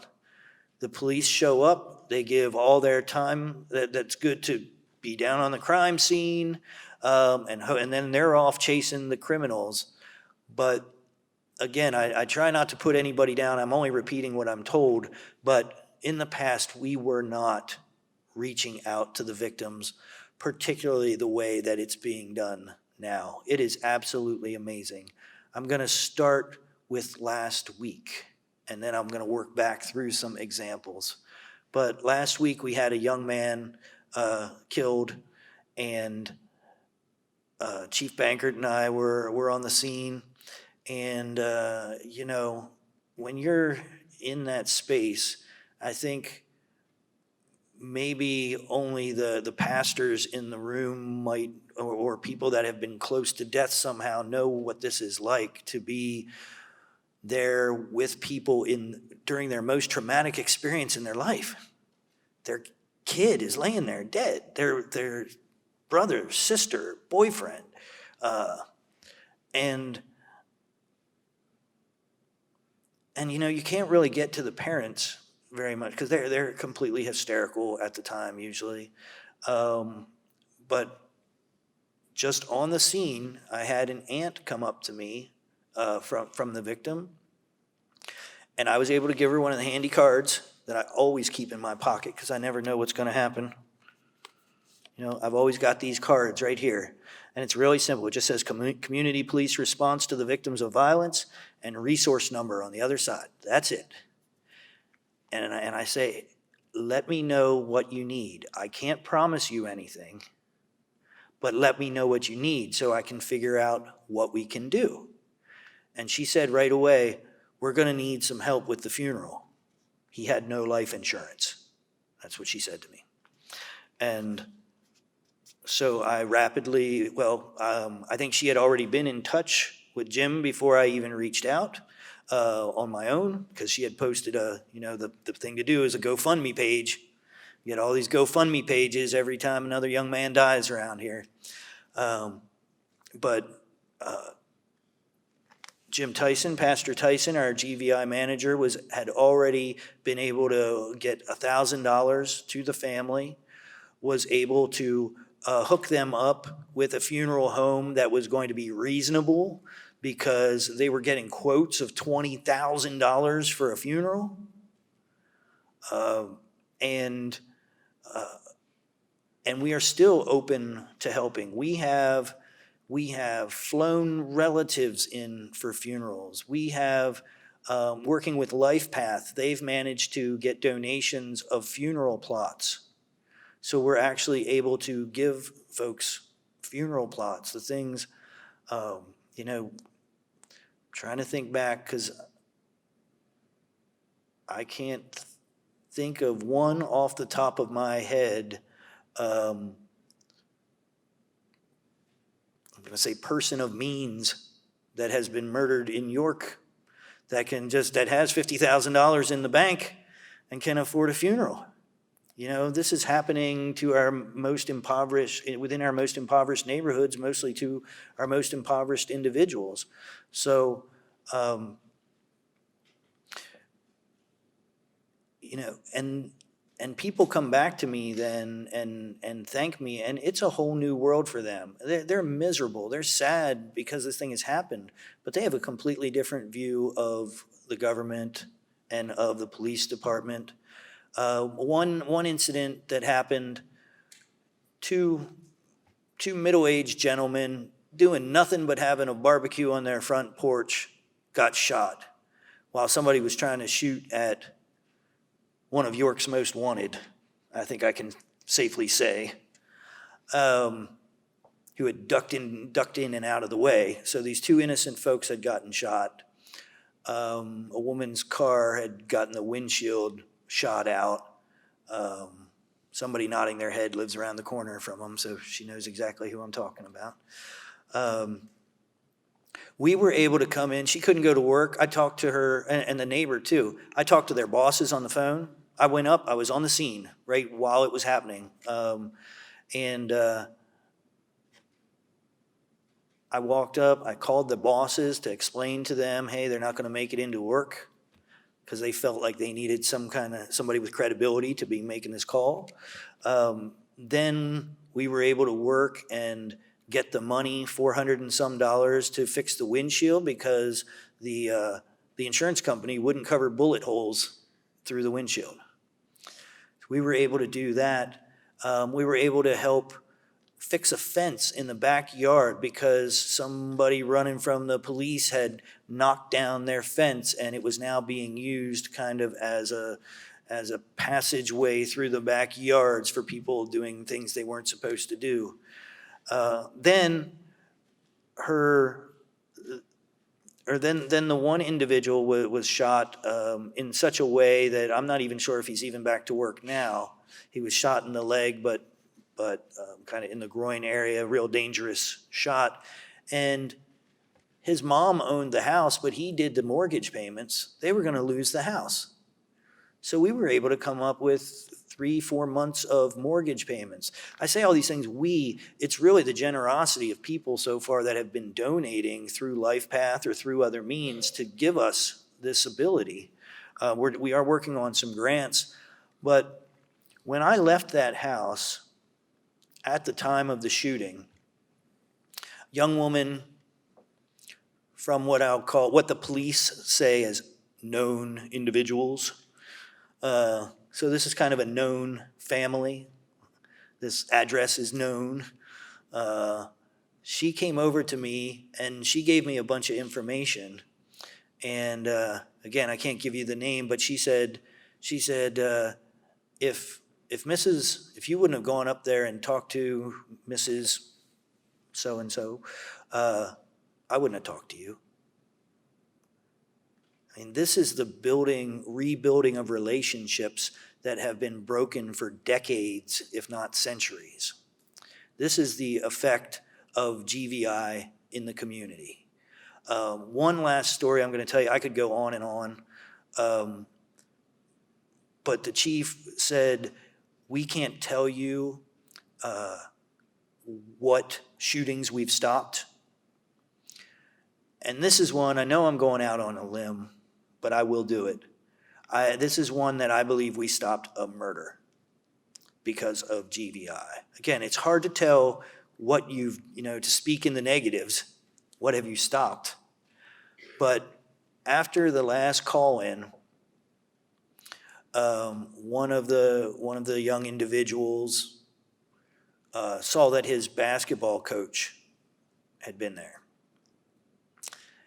The police show up, they give all their time, that's good to be down on the crime scene, and then they're off chasing the criminals. But again, I try not to put anybody down, I'm only repeating what I'm told, but in the past, we were not reaching out to the victims, particularly the way that it's being done now. It is absolutely amazing. I'm going to start with last week, and then I'm going to work back through some examples. But last week we had a young man killed, and Chief Bankert and I were on the scene. And, when you're in that space, I think maybe only the pastors in the room might, or people that have been close to death somehow, know what this is like to be there with people during their most traumatic experience in their life. Their kid is laying there dead. Their brother, sister, boyfriend, and you can't really get to the parents very much because they're completely hysterical at the time usually. But just on the scene, I had an aunt come up to me from the victim, and I was able to give her one of the handy cards that I always keep in my pocket because I never know what's going to happen. I've always got these cards right here, and it's really simple. It just says Community Police Response to the Victims of Violence and resource number on the other side. That's it. And I say, let me know what you need. I can't promise you anything, but let me know what you need so I can figure out what we can do. And she said right away, we're going to need some help with the funeral. He had no life insurance. That's what she said to me. And so I rapidly, I think she had already been in touch with Jim before I even reached out on my own, because she had posted the thing to do is a GoFundMe page. You get all these GoFundMe pages every time another young man dies around here. But Jim Tyson, Pastor Tyson, our GVI manager, had already been able to get $1,000 to the family, was able to hook them up with a funeral home that was going to be reasonable because they were getting quotes of $20,000 for a funeral. And we are still open to helping. We have flown relatives in for funerals. We have, working with LifePath, they've managed to get donations of funeral plots. So we're actually able to give folks funeral plots, the things, trying to think back because I can't think of one off the top of my head. I'm going to say person of means that has been murdered in York that has $50,000 in the bank and can afford a funeral. You know, this is happening to within our most impoverished neighborhoods, mostly to our most impoverished individuals. So, you know, and people come back to me then and thank me, and it's a whole new world for them. They're miserable, they're sad because this thing has happened, but they have a completely different view of the government and of the police department. One incident that happened, two middle-aged gentlemen doing nothing but having a barbecue on their front porch got shot while somebody was trying to shoot at one of York's most wanted, I think I can safely say, who had ducked in and out of the way. So these two innocent folks had gotten shot. A woman's car had gotten the windshield shot out. Somebody nodding their head lives around the corner from them, so she knows exactly who I'm talking about. We were able to come in. She couldn't go to work. I talked to her, and the neighbor too. I talked to their bosses on the phone. I went up. I was on the scene right while it was happening. I walked up. I called the bosses to explain to them, hey, they're not going to make it into work, because they felt like they needed somebody with credibility to be making this call. Then we were able to work and get the money, $400 and some to fix the windshield, because the insurance company wouldn't cover bullet holes through the windshield. We were able to do that. We were able to help fix a fence in the backyard because somebody running from the police had knocked down their fence, and it was now being used kind of as a passageway through the backyards for people doing things they weren't supposed to do. Then the one individual was shot in such a way that I'm not even sure if he's even back to work now. He was shot in the leg, but kind of in the groin area, real dangerous shot. And his mom owned the house, but he did the mortgage payments. They were going to lose the house. So we were able to come up with 3-4 months of mortgage payments. I say all these things, it's really the generosity of people so far that have been donating through LifePath or through other means to give us this ability. We are working on some grants, but when I left that house at the time of the shooting, young woman from what the police say as known individuals. So this is kind of a known family. This address is known. She came over to me and she gave me a bunch of information. And again, I can't give you the name, but she said, if you wouldn't have gone up there and talked to Mrs. So-and-so, I wouldn't have talked to you. I mean, this is the rebuilding of relationships that have been broken for decades, if not centuries. This is the effect of GVI in the community. One last story I'm going to tell you. I could go on and on. But the chief said, we can't tell you what shootings we've stopped. And this is one, I know I'm going out on a limb, but I will do it. This is one that I believe we stopped a murder because of GVI. Again, it's hard to tell what to speak in the negatives, what have you stopped? But after the last call-in, one of the young individuals saw that his basketball coach had been there.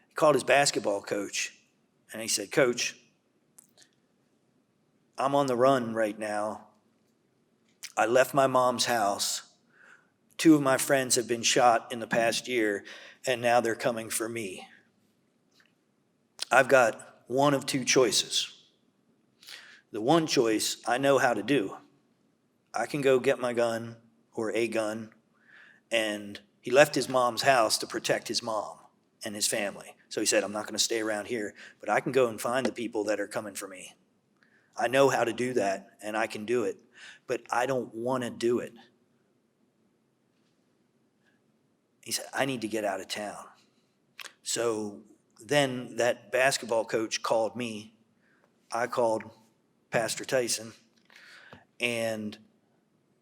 He called his basketball coach and he said, "Coach, I'm on the run right now. I left my mom's house. 2 of my friends have been shot in the past year, and now they're coming for me. I've got one of 2 choices. The one choice I know how to do. I can go get my gun or a gun, and he left his mom's house to protect his mom and his family. So he said, I'm not going to stay around here, but I can go and find the people that are coming for me. I know how to do that, and I can do it, but I don't want to do it. He said, I need to get out of town. So then that basketball coach called me. I called Pastor Tyson, and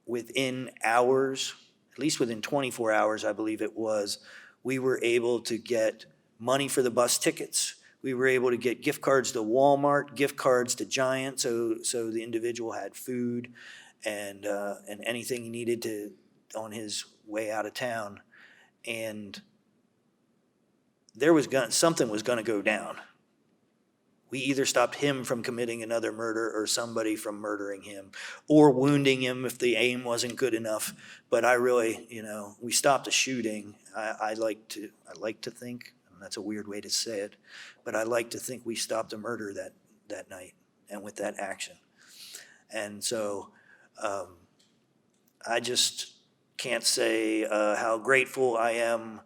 within hours, at least within 24 hours, I believe it was, we were able to get money for the bus tickets. We were able to get gift cards to Walmart, gift cards to Giant, so the individual had food and anything he needed to on his way out of town. And something was going to go down. We either stopped him from committing another murder or somebody from murdering him or wounding him if the aim wasn't good enough. But I really, we stopped a shooting. I like to think, and that's a weird way to say it, but I like to think we stopped a murder that night and with that action. And so I just can't say how grateful I am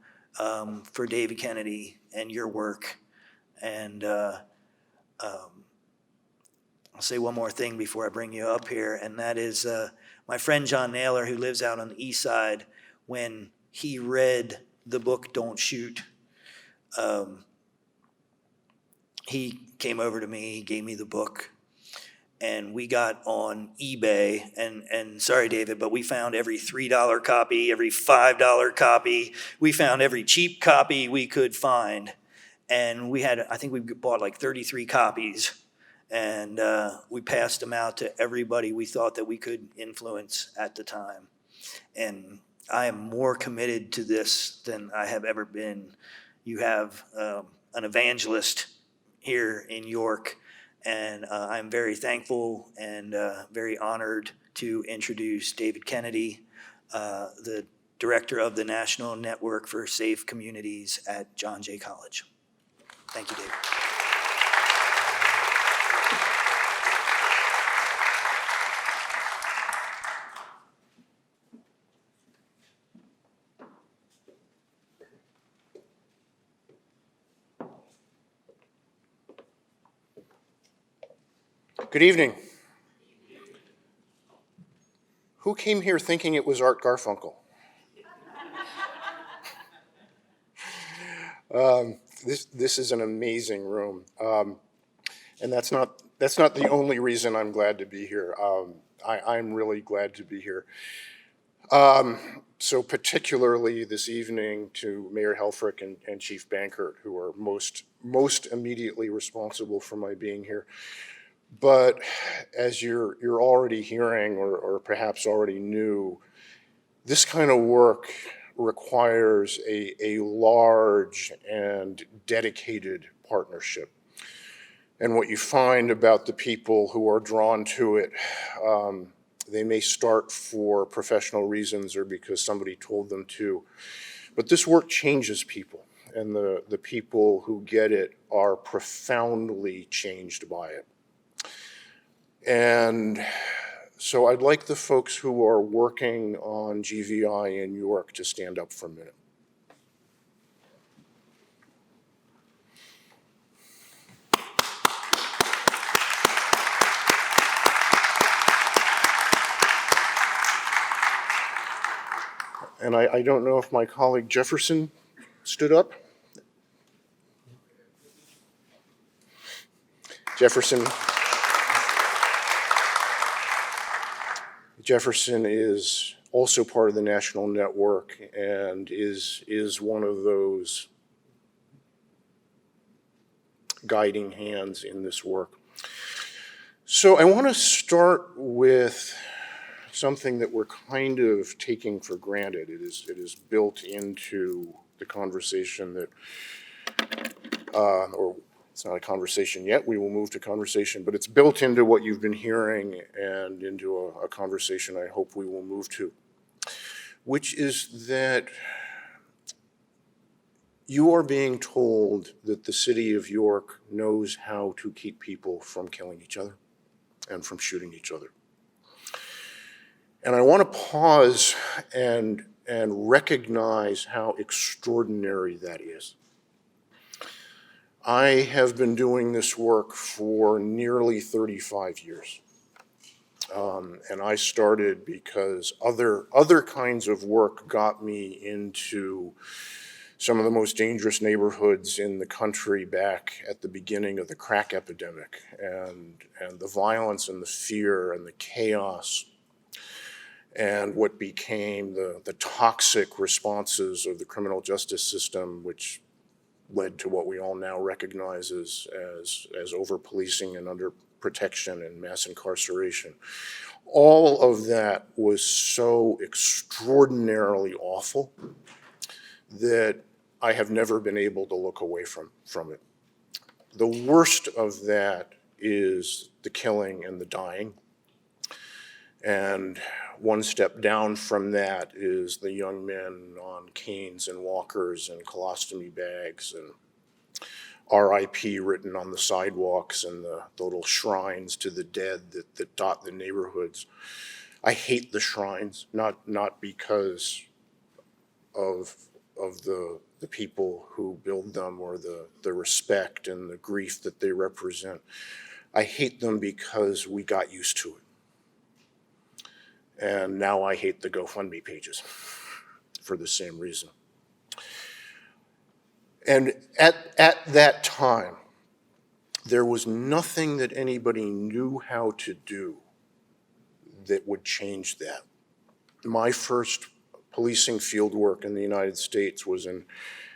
for David Kennedy and your work. And I'll say one more thing before I bring you up here, and that is my friend John Naylor, who lives out on the east side, when he read the book Don't Shoot, he came over to me, he gave me the book, and we got on eBay, and sorry, David, but we found every $3 copy, every $5 copy. We found every cheap copy we could find. And I think we bought like 33 copies, and we passed them out to everybody we thought that we could influence at the time. And I am more committed to this than I have ever been. You have an evangelist here in York, and I'm very thankful and very honored to introduce David Kennedy, the director of the National Network for Safe Communities at John Jay College. Thank you, David. Good evening. Who came here thinking it was Art Garfunkel? This is an amazing room, and that's not the only reason I'm glad to be here. I'm really glad to be here. So particularly this evening to Mayor Helfrich and Chief Bankert, who are most immediately responsible for my being here. But as you're already hearing, or perhaps already knew, this kind of work requires a large and dedicated partnership. And what you find about the people who are drawn to it, they may start for professional reasons or because somebody told them to, but this work changes people, and the people who get it are profoundly changed by it. And so I'd like the folks who are working on GVI in York to stand up for a minute. And I don't know if my colleague Jefferson stood up. Jefferson is also part of the national network and is one of those guiding hands in this work. So I want to start with something that we're kind of taking for granted. It is built into the conversation that, or it's not a conversation yet, we will move to conversation, but it's built into what you've been hearing and into a conversation I hope we will move to, which is that you are being told that the city of York knows how to keep people from killing each other. and from shooting each other. And I want to pause and recognize how extraordinary that is. I have been doing this work for nearly 35 years. And I started because other kinds of work got me into some of the most dangerous neighborhoods in the country back at the beginning of the crack epidemic, and the violence and the fear and the chaos and what became the toxic responses of the criminal justice system, which led to what we all now recognize as over-policing and under-protection and mass incarceration. All of that was so extraordinarily awful that I have never been able to look away from it. The worst of that is the killing and the dying. And one step down from that is the young men on canes and walkers and colostomy bags and RIP written on the sidewalks and the little shrines to the dead that dot the neighborhoods. I hate the shrines, not because of the people who build them or the respect and the grief that they represent. I hate them because we got used to it. And now I hate the GoFundMe pages for the same reason. And at that time, there was nothing that anybody knew how to do that would change that. My first policing field work in the United States was in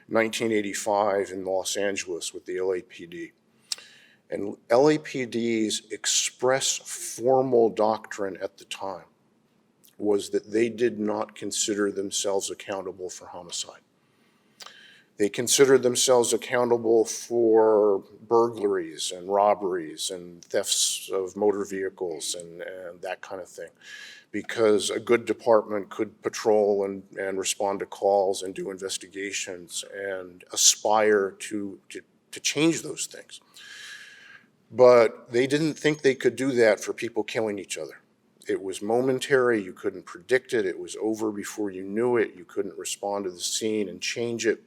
1985 in Los Angeles with the LAPD. And LAPD's express formal doctrine at the time was that they did not consider themselves accountable for homicide. They considered themselves accountable for burglaries and robberies and thefts of motor vehicles and that kind of thing, because a good department could patrol and respond to calls and do investigations and aspire to change those things. But they didn't think they could do that for people killing each other. It was momentary, you couldn't predict it, it was over before you knew it, you couldn't respond to the scene and change it.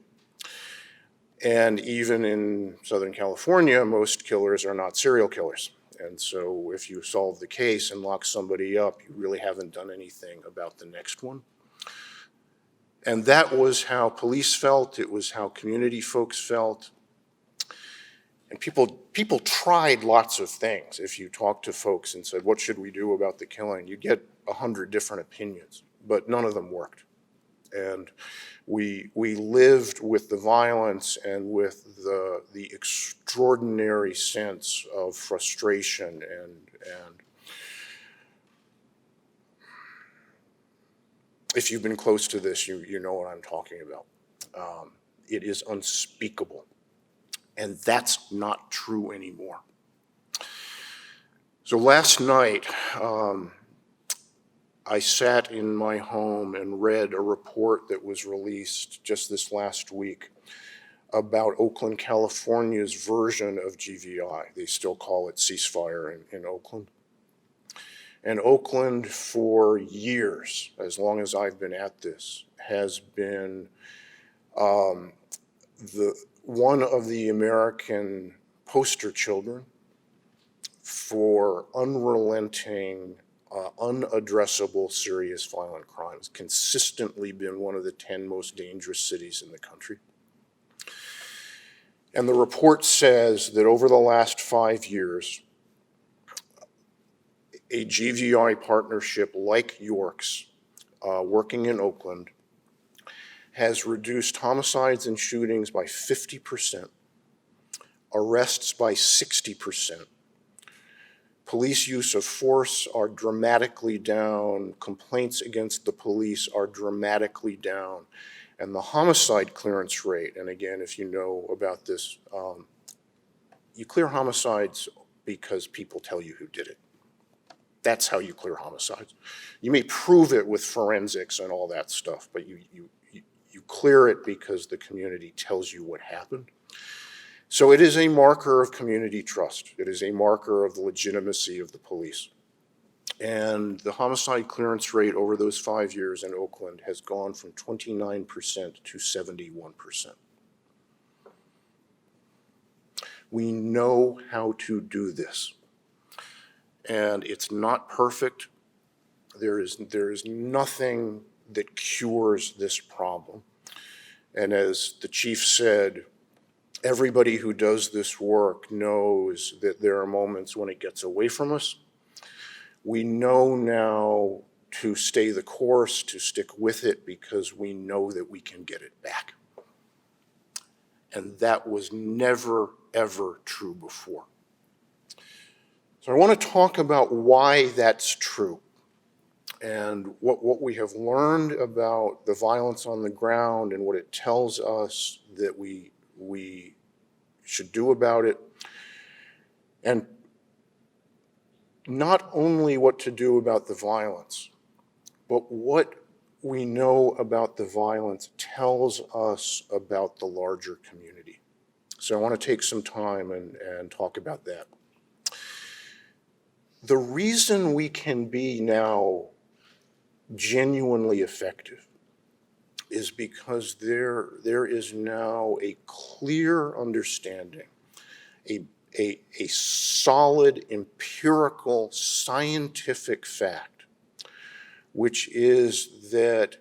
And even in Southern California, most killers are not serial killers. And so if you solve the case and lock somebody up, you really haven't done anything about the next one. And that was how police felt, it was how community folks felt. And people tried lots of things. If you talk to folks and said, what should we do about the killing? You get 100 different opinions, but none of them worked. And we lived with the violence and with the extraordinary sense of frustration and if you've been close to this, you know what I'm talking about. It is unspeakable. And that's not true anymore. So last night, I sat in my home and read a report that was released just this last week about Oakland, California's version of GVI. They still call it ceasefire in Oakland. And Oakland, for years, as long as I've been at this, has been one of the American poster children for unrelenting, unaddressable, serious violent crimes. Consistently been one of the 10 most dangerous cities in the country. And the report says that over the last 5 years, a GVI partnership like York's, working in Oakland, has reduced homicides and shootings by 50%, arrests by 60%. Police use of force are dramatically down, complaints against the police are dramatically down, and the homicide clearance rate, and again, if you know about this, you clear homicides because people tell you who did it. That's how you clear homicides. You may prove it with forensics and all that stuff, but you clear it because the community tells you what happened. So it is a marker of community trust. It is a marker of the legitimacy of the police. And the homicide clearance rate over those 5 years in Oakland has gone from 29% to 71%. We know how to do this. And it's not perfect. There is nothing that cures this problem. And as the chief said, everybody who does this work knows that there are moments when it gets away from us. We know now to stay the course, to stick with it, because we know that we can get it back. And that was never, ever true before. So I want to talk about why that's true and what we have learned about the violence on the ground and what it tells us that we should do about it, and not only what to do about the violence, but what we know about the violence tells us about the larger community. So I want to take some time and talk about that. The reason we can be now genuinely effective is because there is now a clear understanding, a solid empirical scientific fact, which is that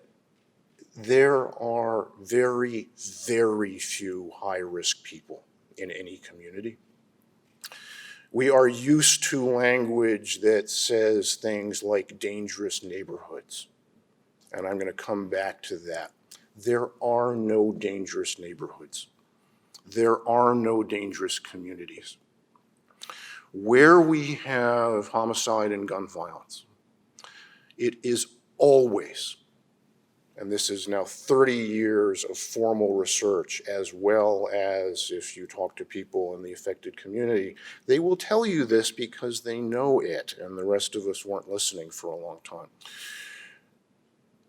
there are very, very few high-risk people in any community. We are used to language that says things like dangerous neighborhoods, and I'm going to come back to that. There are no dangerous neighborhoods. There are no dangerous communities. Where we have homicide and gun violence, it is always, and this is now 30 years of formal research, as well as if you talk to people in the affected community, they will tell you this because they know it, and the rest of us weren't listening for a long time.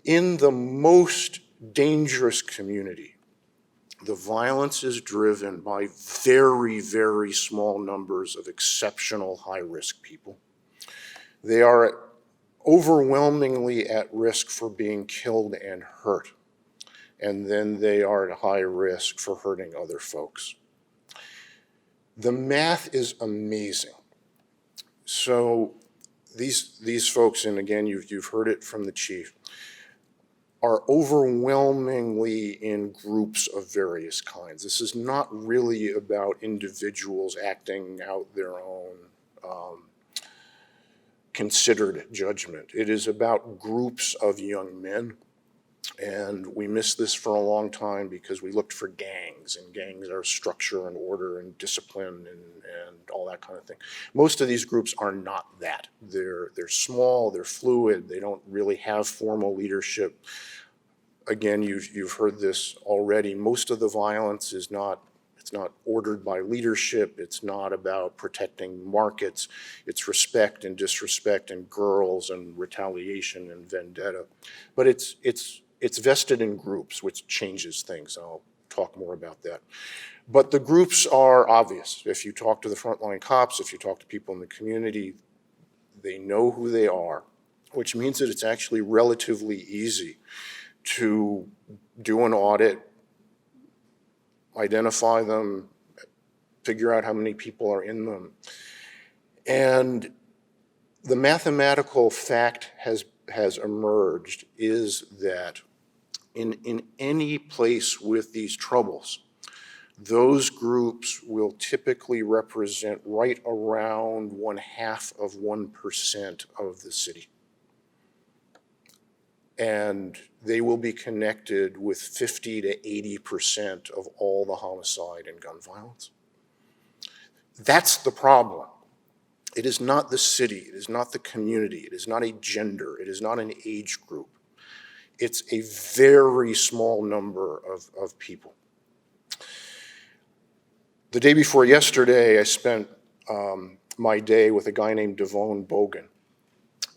In the most dangerous community, the violence is driven by very, very small numbers of exceptional high-risk people. They are overwhelmingly at risk for being killed and hurt, and then they are at high risk for hurting other folks. The math is amazing. So these folks, and again, you've heard it from the chief, are overwhelmingly in groups of various kinds. This is not really about individuals acting out their own considered judgment. It is about groups of young men, and we missed this for a long time because we looked for gangs, and gangs are structure and order and discipline and all that kind of thing. Most of these groups are not that. They're small, they're fluid, they don't really have formal leadership. Again, you've heard this already. Most of the violence is not ordered by leadership. It's not about protecting markets. It's respect and disrespect and girls and retaliation and vendetta. But it's vested in groups, which changes things. I'll talk more about that. But the groups are obvious. If you talk to the frontline cops, if you talk to people in the community, they know who they are, which means that it's actually relatively easy to do an audit, identify them, figure out how many people are in them. And the mathematical fact has emerged is that in any place with these troubles, those groups will typically represent right around 0.5% of the city. And they will be connected with 50 to 80% of all the homicide and gun violence. That's the problem. It is not the city, it is not the community, it is not a gender, it is not an age group. It's a very small number of people. The day before yesterday, I spent my day with a guy named Devone Bogan.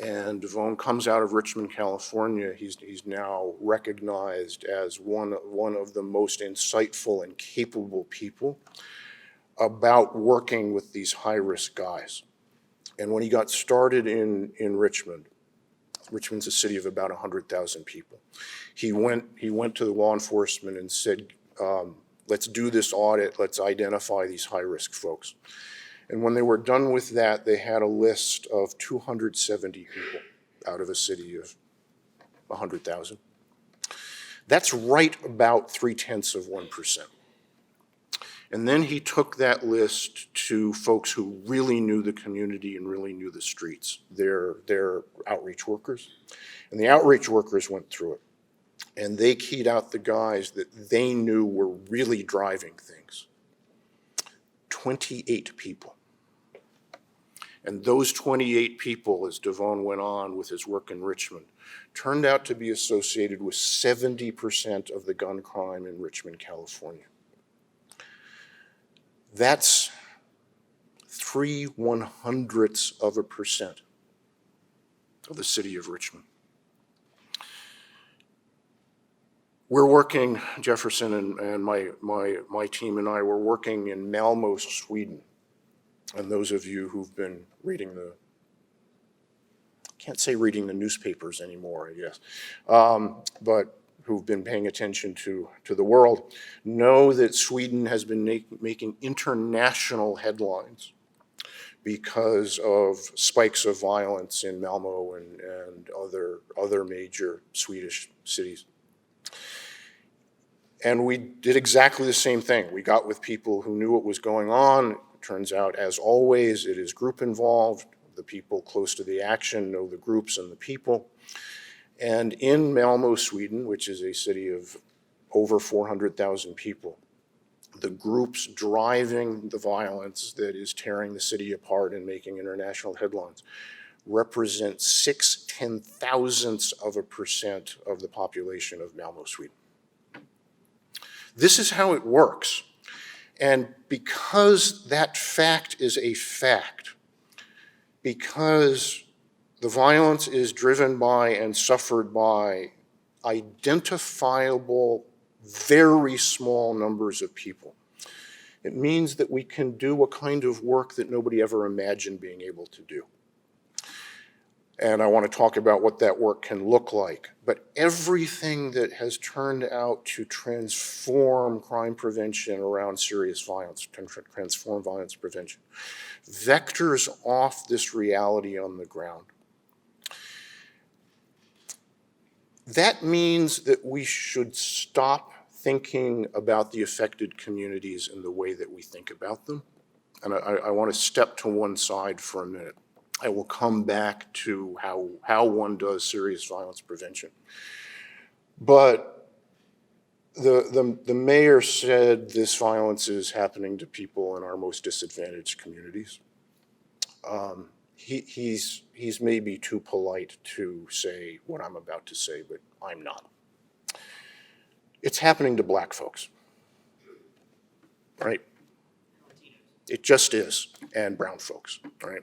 And Devone comes out of Richmond, California. He's now recognized as one of the most insightful and capable people about working with these high-risk guys. And when he got started in Richmond, Richmond's a city of about 100,000 people. He went to the law enforcement and said, let's do this audit, let's identify these high-risk folks. And when they were done with that, they had a list of 270 people out of a city of 100,000. That's right about 0.3%. And then he took that list to folks who really knew the community and really knew the streets, their outreach workers. And the outreach workers went through it. And they keyed out the guys that they knew were really driving things. 28 people. And those 28 people, as Devon went on with his work in Richmond, turned out to be associated with 70% of the gun crime in Richmond, California. That's 0.03% of the city of Richmond. We're working, Jefferson and my team and I were working in Malmö, Sweden. And those of you who've been reading can't say reading the newspapers anymore, I guess, but who've been paying attention to the world, know that Sweden has been making international headlines because of spikes of violence in Malmö and other major Swedish cities. And we did exactly the same thing. We got with people who knew what was going on. It turns out, as always, it is group involved. The people close to the action know the groups and the people. And in Malmö, Sweden, which is a city of over 400,000 people, the groups driving the violence that is tearing the city apart and making international headlines represent 0.6% of the population of Malmö, Sweden. This is how it works. And because that fact is a fact, because the violence is driven by and suffered by identifiable, very small numbers of people, it means that we can do a kind of work that nobody ever imagined being able to do. And I want to talk about what that work can look like. But everything that has turned out to transform crime prevention around serious violence, transform violence prevention, vectors off this reality on the ground. That means that we should stop thinking about the affected communities in the way that we think about them. And I want to step to one side for a minute. I will come back to how one does serious violence prevention. But the mayor said this violence is happening to people in our most disadvantaged communities. He's maybe too polite to say what I'm about to say, but I'm not. It's happening to black folks, right? It just is, and brown folks, right?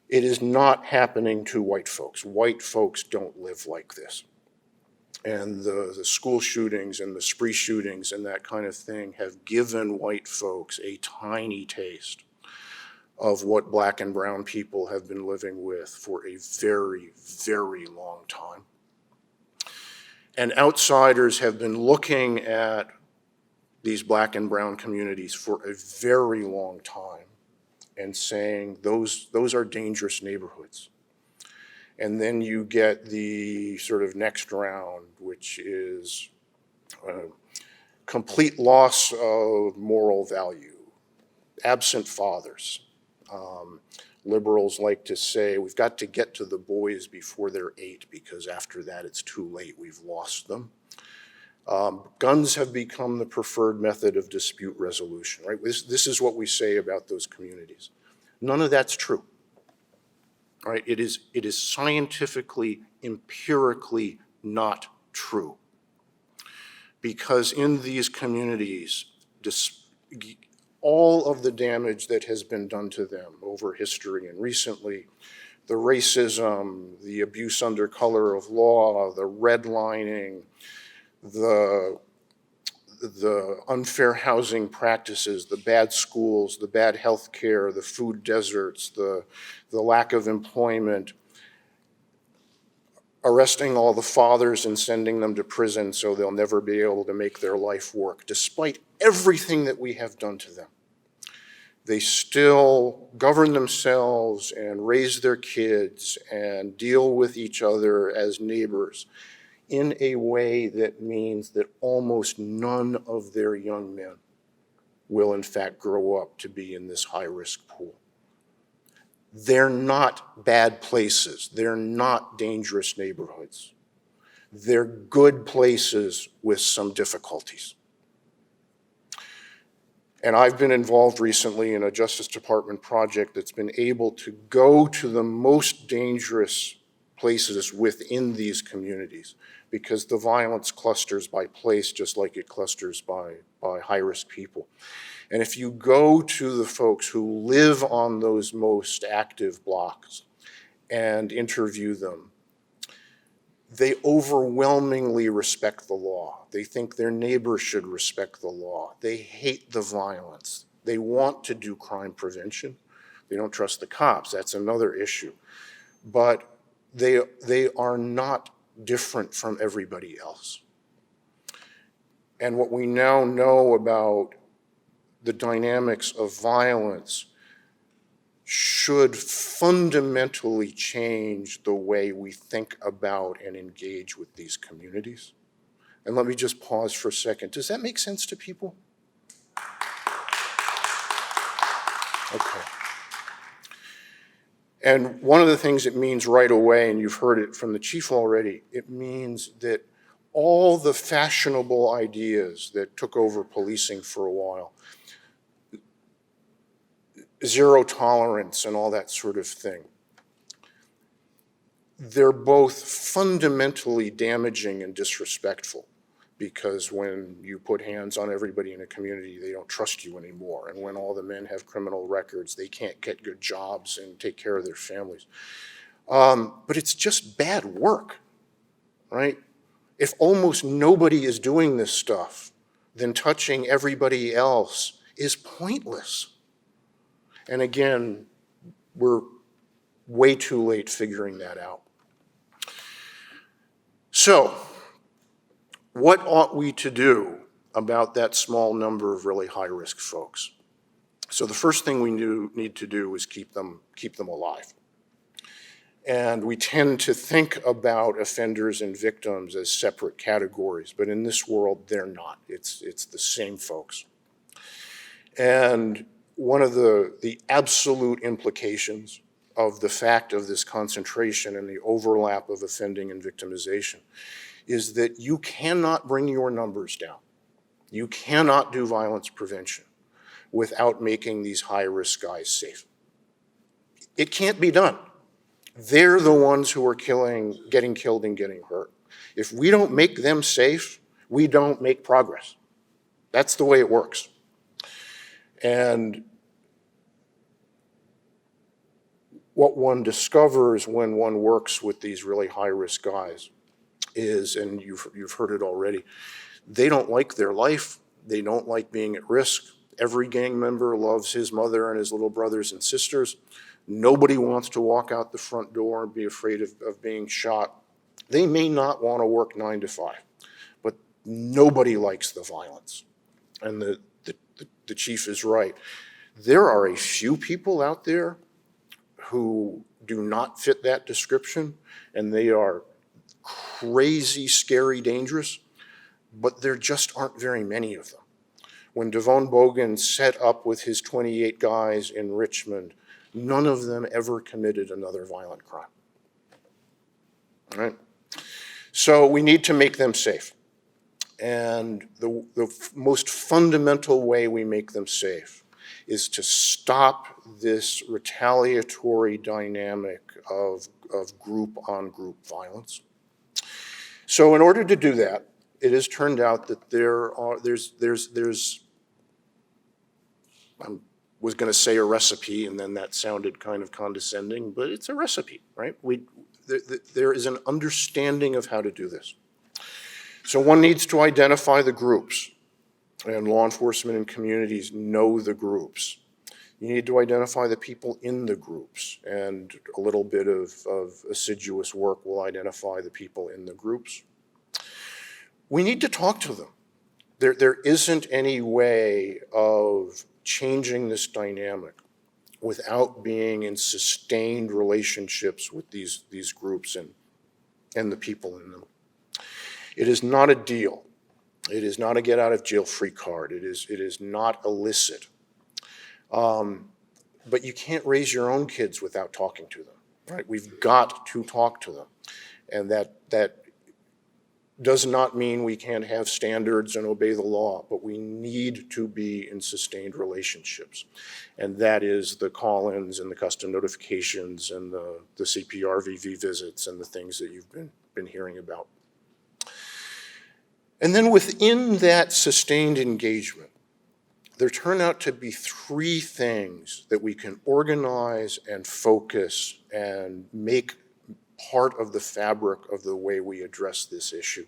It is not happening to white folks. White folks don't live like this. And the school shootings and the spree shootings and that kind of thing have given white folks a tiny taste of what black and brown people have been living with for a very, very long time. And outsiders have been looking at these black and brown communities for a very long time and saying those are dangerous neighborhoods. And then you get the sort of next round, which is complete loss of moral value, absent fathers. Liberals like to say we've got to get to the boys before they're 8 because after that it's too late, we've lost them. Guns have become the preferred method of dispute resolution, right? This is what we say about those communities. None of that's true, right? It is scientifically, empirically not true. Because in these communities, all of the damage that has been done to them over history and recently, the racism, the abuse under color of law, the redlining, the the unfair housing practices, the bad schools, the bad health care, the food deserts, the lack of employment, arresting all the fathers and sending them to prison so they'll never be able to make their life work. Despite everything that we have done to them, they still govern themselves and raise their kids and deal with each other as neighbors in a way that means that almost none of their young men will in fact grow up to be in this high-risk pool. They're not bad places. They're not dangerous neighborhoods. They're good places with some difficulties. And I've been involved recently in a Justice Department project that's been able to go to the most dangerous places within these communities, because the violence clusters by place just like it clusters by high-risk people. And if you go to the folks who live on those most active blocks and interview them, they overwhelmingly respect the law. They think their neighbors should respect the law. They hate the violence. They want to do crime prevention. They don't trust the cops. That's another issue. But they are not different from everybody else. And what we now know about the dynamics of violence should fundamentally change the way we think about and engage with these communities. And let me just pause for a second. Does that make sense to people? Okay. And one of the things it means right away, and you've heard it from the chief already, it means that all the fashionable ideas that took over policing for a while, zero tolerance and all that sort of thing, they're both fundamentally damaging and disrespectful, because when you put hands on everybody in a community, they don't trust you anymore. And when all the men have criminal records, they can't get good jobs and take care of their families. But it's just bad work, right? If almost nobody is doing this stuff, then touching everybody else is pointless. And again, we're way too late figuring that out. So, what ought we to do about that small number of really high-risk folks? So the first thing we need to do is keep them alive. And we tend to think about offenders and victims as separate categories, but in this world, they're not. It's the same folks. And one of the absolute implications of the fact of this concentration and the overlap of offending and victimization is that you cannot bring your numbers down. You cannot do violence prevention without making these high-risk guys safe. It can't be done. They're the ones who are getting killed and getting hurt. If we don't make them safe, we don't make progress. That's the way it works. And what one discovers when one works with these really high-risk guys is, and you've heard it already, they don't like their life. They don't like being at risk. Every gang member loves his mother and his little brothers and sisters. Nobody wants to walk out the front door and be afraid of being shot. They may not want to work 9 to 5, but nobody likes the violence. And the chief is right. There are a few people out there who do not fit that description, and they are crazy, scary, dangerous, but there just aren't very many of them. When Devon Bogan set up with his 28 guys in Richmond, none of them ever committed another violent crime. All right? So we need to make them safe. And the most fundamental way we make them safe is to stop this retaliatory dynamic of group-on-group violence. So in order to do that, it has turned out that there's I was going to say a recipe, and then that sounded kind of condescending, but it's a recipe, right? There is an understanding of how to do this. So one needs to identify the groups and law enforcement and communities know the groups. You need to identify the people in the groups, and a little bit of assiduous work will identify the people in the groups. We need to talk to them. There isn't any way of changing this dynamic without being in sustained relationships with these groups and the people in them. It is not a deal. It is not a get out of jail free card. It is not illicit. But you can't raise your own kids without talking to them, right? We've got to talk to them. And that does not mean we can't have standards and obey the law, but we need to be in sustained relationships. And that is the call-ins and the custom notifications and the CPRVV visits and the things that you've been hearing about. And then within that sustained engagement, there turn out to be three things that we can organize and focus and make part of the fabric of the way we address this issue.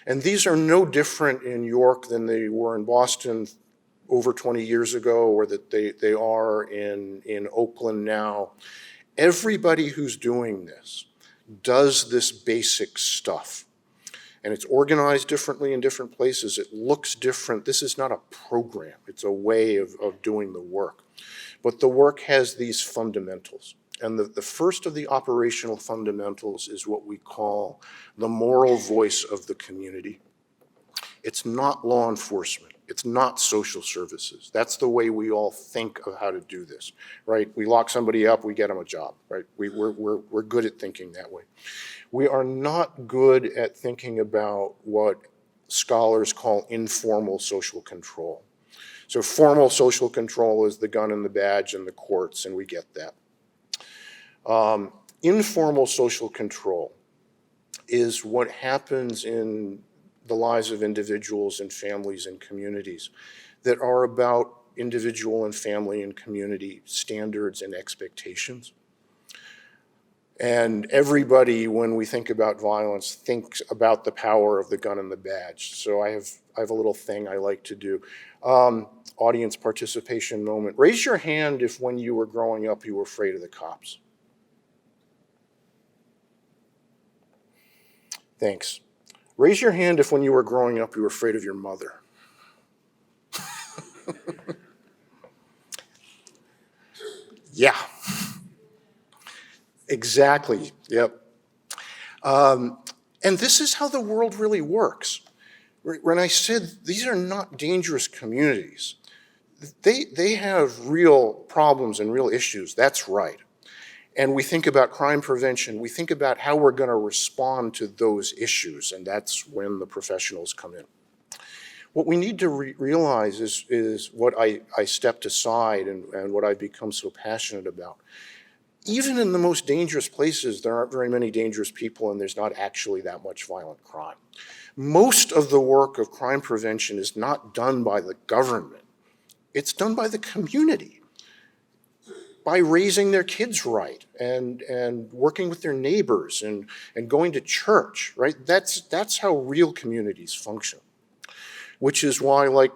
And these are no different in York than they were in Boston over 20 years ago, or that they are in Oakland now. Everybody who's doing this does this basic stuff. And it's organized differently in different places. It looks different. This is not a program. It's a way of doing the work. But the work has these fundamentals. And the first of the operational fundamentals is what we call the moral voice of the community. It's not law enforcement. It's not social services. That's the way we all think of how to do this, right? We lock somebody up, we get them a job, right? We're good at thinking that way. We are not good at thinking about what scholars call informal social control. So formal social control is the gun and the badge and the courts, and we get that. Informal social control is what happens in the lives of individuals and families and communities that are about individual and family and community standards and expectations. And everybody, when we think about violence, thinks about the power of the gun and the badge. So I have a little thing I like to do. Audience participation moment. Raise your hand if when you were growing up you were afraid of the cops. Thanks. Raise your hand if when you were growing up you were afraid of your mother. Yeah. Exactly, yep. And this is how the world really works. When I said these are not dangerous communities, they have real problems and real issues, that's right. And we think about crime prevention, we think about how we're gonna respond to those issues, and that's when the professionals come in. What we need to realize is what I stepped aside and what I've become so passionate about. Even in the most dangerous places, there aren't very many dangerous people and there's not actually that much violent crime. Most of the work of crime prevention is not done by the government. It's done by the community, by raising their kids right and working with their neighbors and going to church, right? That's how real communities function, which is why, like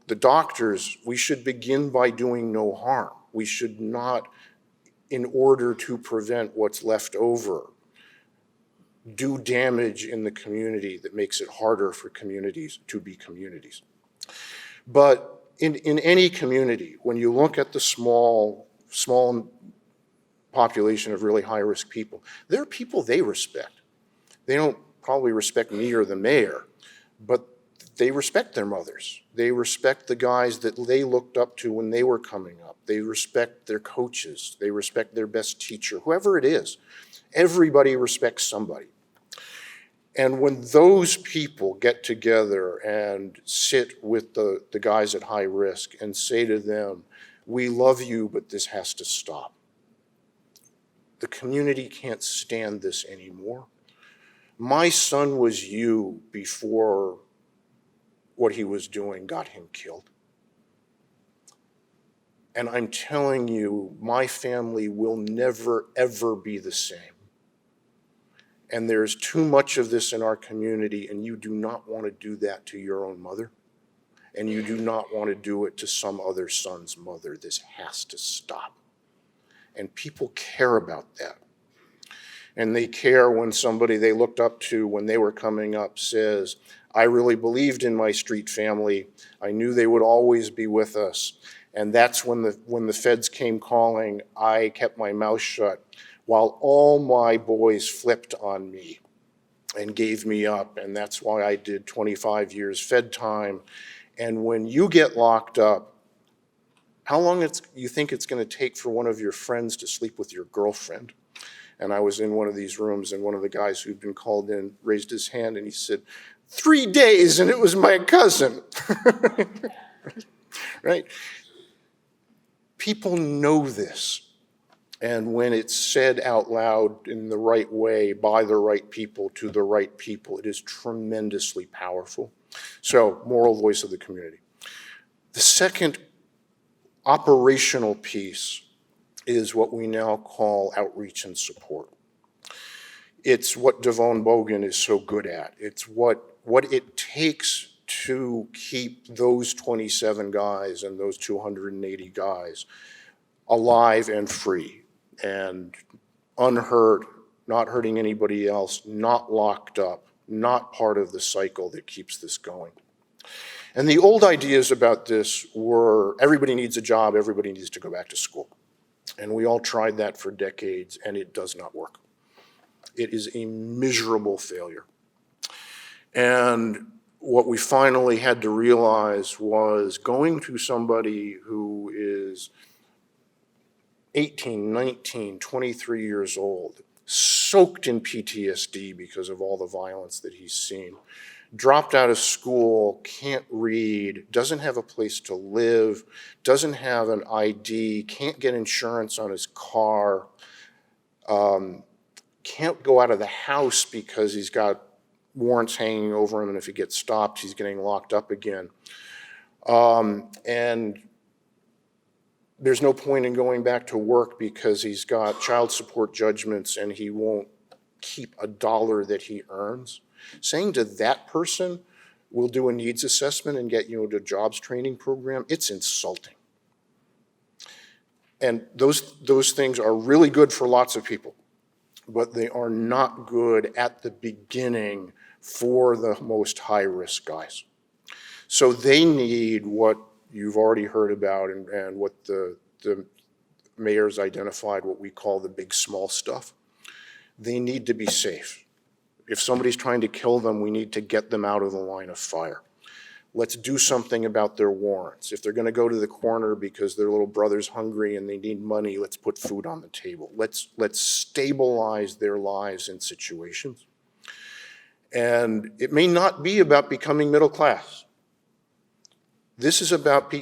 the doctors, we should begin by doing no harm. We should not, in order to prevent what's left over, do damage in the community that makes it harder for communities to be communities. But in any community, when you look at the small population of really high-risk people, there are people they respect. They don't probably respect me or the mayor, but they respect their mothers. They respect the guys that they looked up to when they were coming up. They respect their coaches. They respect their best teacher, whoever it is. Everybody respects somebody. And when those people get together and sit with the guys at high risk and say to them, we love you, but this has to stop. The community can't stand this anymore. My son was you before what he was doing got him killed. And I'm telling you, my family will never, ever be the same. And there's too much of this in our community, and you do not want to do that to your own mother. and you do not want to do it to some other son's mother. This has to stop. And people care about that. And they care when somebody they looked up to when they were coming up says, I really believed in my street family. I knew they would always be with us. And that's when the feds came calling, I kept my mouth shut while all my boys flipped on me and gave me up. And that's why I did 25 years Fed time. And when you get locked up, how long you think it's going to take for one of your friends to sleep with your girlfriend? And I was in one of these rooms, and one of the guys who'd been called in raised his hand, and he said, 3 days, and it was my cousin. Right? People know this. And when it's said out loud in the right way, by the right people, to the right people, it is tremendously powerful. So, moral voice of the community. The second operational piece is what we now call outreach and support. It's what Devon Bogan is so good at. It's what it takes to keep those 27 guys and those 280 guys alive and free and unhurt, not hurting anybody else, not locked up, not part of the cycle that keeps this going. And the old ideas about this were everybody needs a job, everybody needs to go back to school. And we all tried that for decades, and it does not work. It is a miserable failure. And what we finally had to realize was going to somebody who is 18, 19, 23 years old, soaked in PTSD because of all the violence that he's seen, dropped out of school, can't read, doesn't have a place to live, doesn't have an ID, can't get insurance on his car, can't go out of the house because he's got warrants hanging over him, and if he gets stopped, he's getting locked up again. And there's no point in going back to work because he's got child support judgments and he won't keep a dollar that he earns. Saying to that person, we'll do a needs assessment and get you into a jobs training program, it's insulting. And those things are really good for lots of people, but they are not good at the beginning for the most high-risk guys. So they need what you've already heard about and what the mayor's identified, what we call the big small stuff. They need to be safe. If somebody's trying to kill them, we need to get them out of the line of fire. Let's do something about their warrants. If they're going to go to the corner because their little brother's hungry and they need money, let's put food on the table. Let's stabilize their lives in situations. And it may not be about becoming middle class. This is about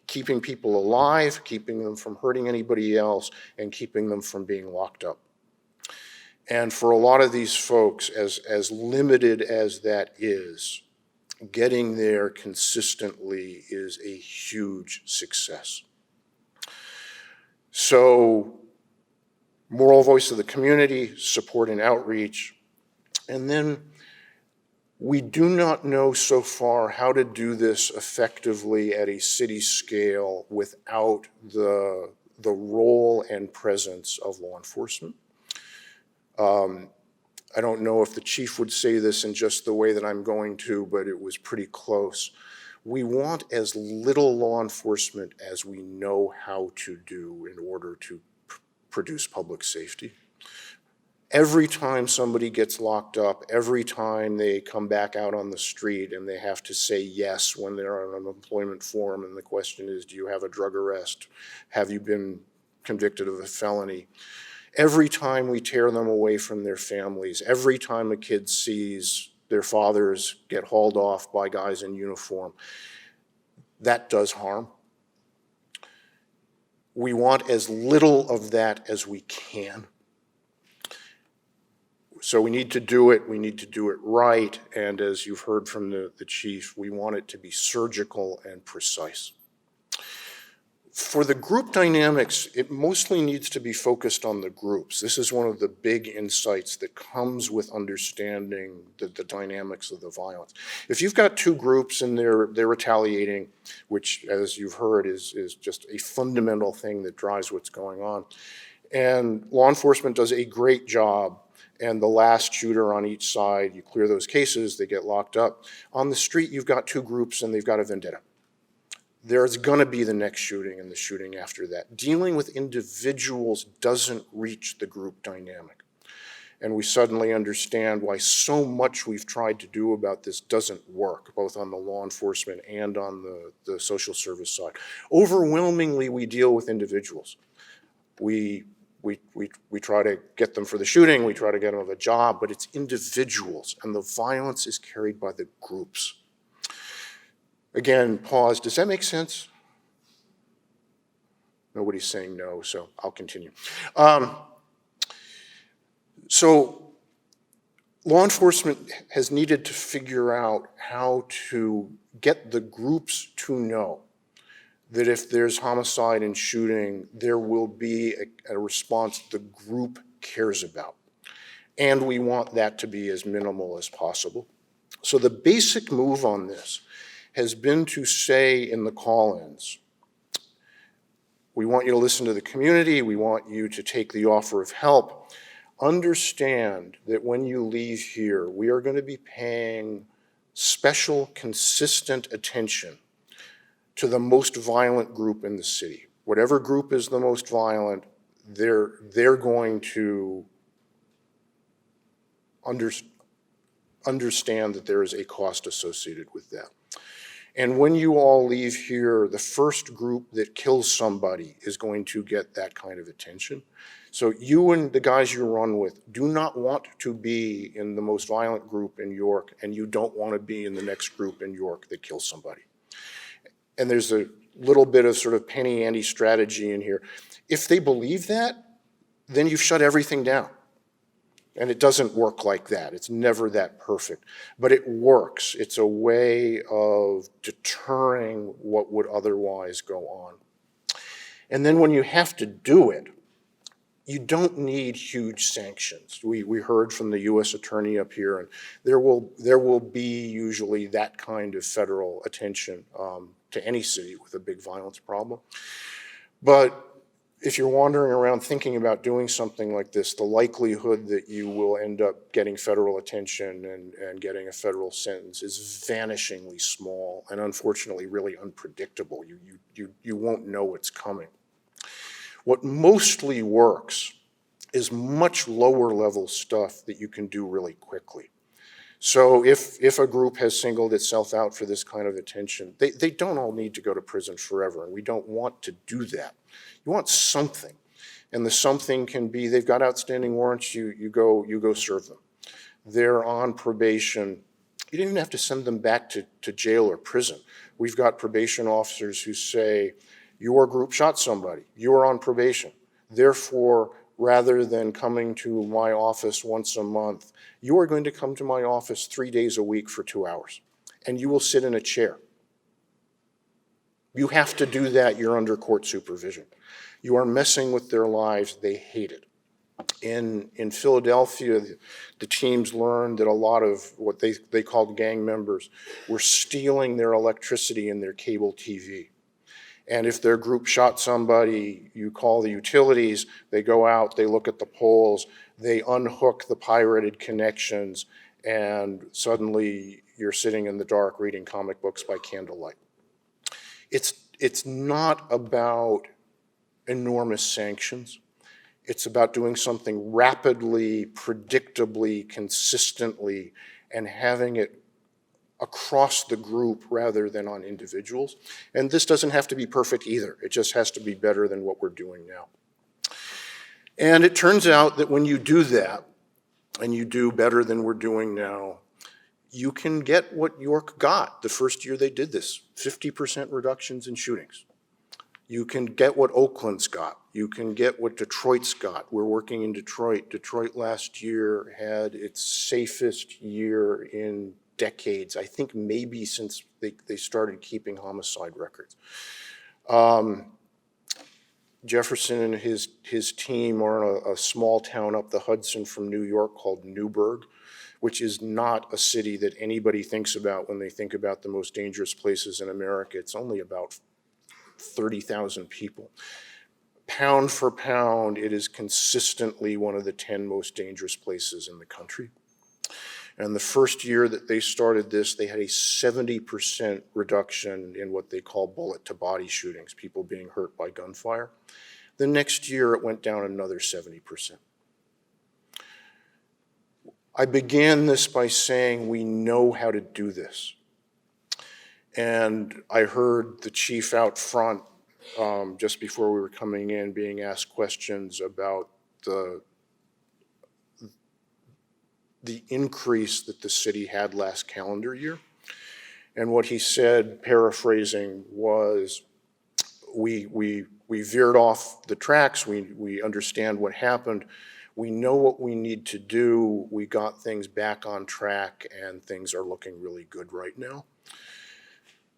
keeping people alive, keeping them from hurting anybody else, and keeping them from being locked up. And for a lot of these folks, as limited as that is, getting there consistently is a huge success. So, moral voice of the community, support and outreach, and then we do not know so far how to do this effectively at a city scale without the role and presence of law enforcement. I don't know if the chief would say this in just the way that I'm going to, but it was pretty close. We want as little law enforcement as we know how to do in order to produce public safety. Every time somebody gets locked up, every time they come back out on the street and they have to say yes when they're on an employment form and the question is, do you have a drug arrest? Have you been convicted of a felony? Every time we tear them away from their families, every time a kid sees their fathers get hauled off by guys in uniform, that does harm. We want as little of that as we can. So we need to do it right, and as you've heard from the chief, we want it to be surgical and precise. For the group dynamics, it mostly needs to be focused on the groups. This is one of the big insights that comes with understanding the dynamics of the violence. If you've got two groups and they're retaliating, which, as you've heard, is just a fundamental thing that drives what's going on, and law enforcement does a great job, and the last shooter on each side, you clear those cases, they get locked up. On the street, you've got two groups and they've got a vendetta. There's going to be the next shooting and the shooting after that. Dealing with individuals doesn't reach the group dynamic. And we suddenly understand why so much we've tried to do about this doesn't work, both on the law enforcement and on the social service side. Overwhelmingly, we deal with individuals. We try to get them for the shooting, we try to get them a job, but it's individuals, and the violence is carried by the groups. Again, pause. Does that make sense? Nobody's saying no, so I'll continue. So law enforcement has needed to figure out how to get the groups to know that if there's homicide and shooting, there will be a response the group cares about. And we want that to be as minimal as possible. So the basic move on this has been to say in the call-ins, we want you to listen to the community, we want you to take the offer of help. Understand that when you leave here, we are going to be paying special, consistent attention to the most violent group in the city. Whatever group is the most violent, they're going to understand that there is a cost associated with that. And when you all leave here, the first group that kills somebody is going to get that kind of attention. So you and the guys you run with do not want to be in the most violent group in York, and you don't want to be in the next group in York that kills somebody. And there's a little bit of sort of penny ante strategy in here. If they believe that, then you've shut everything down. And it doesn't work like that. It's never that perfect. But it works. It's a way of deterring what would otherwise go on. And then when you have to do it, you don't need huge sanctions. We heard from the U.S. attorney up here, and there will be usually that kind of federal attention to any city with a big violence problem. But if you're wandering around thinking about doing something like this, the likelihood that you will end up getting federal attention and getting a federal sentence is vanishingly small and unfortunately really unpredictable. You won't know what's coming. What mostly works is much lower level stuff that you can do really quickly. So if a group has singled itself out for this kind of attention, they don't all need to go to prison forever, and we don't want to do that. You want something, and the something can be they've got outstanding warrants, you go serve them. They're on probation. You don't even have to send them back to jail or prison. We've got probation officers who say, your group shot somebody, you are on probation. Therefore, rather than coming to my office once a month, you are going to come to my office 3 days a week for 2 hours, and you will sit in a chair. You have to do that, you're under court supervision. You are messing with their lives, they hate it. In Philadelphia, the teams learned that a lot of what they called gang members were stealing their electricity and their cable TV. And if their group shot somebody, you call the utilities, they go out, they look at the poles, they unhook the pirated connections, and suddenly you're sitting in the dark reading comic books by candlelight. It's not about enormous sanctions. It's about doing something rapidly, predictably, consistently, and having it across the group rather than on individuals. And this doesn't have to be perfect either. It just has to be better than what we're doing now. And it turns out that when you do that, and you do better than we're doing now, you can get what York got the first year they did this, 50% reductions in shootings. You can get what Oakland's got. You can get what Detroit's got. We're working in Detroit. Detroit last year had its safest year in decades, I think maybe since they started keeping homicide records. Jefferson and his team are in a small town up the Hudson from New York called Newburgh, which is not a city that anybody thinks about when they think about the most dangerous places in America. It's only about 30,000 people. Pound for pound, it is consistently one of the 10 most dangerous places in the country. And the first year that they started this, they had a 70% reduction in what they call bullet-to-body shootings, people being hurt by gunfire. The next year, it went down another 70%. I began this by saying we know how to do this. And I heard the chief out front just before we were coming in being asked questions about the increase that the city had last calendar year. And what he said, paraphrasing, was we veered off the tracks, we understand what happened, we know what we need to do, we got things back on track, and things are looking really good right now.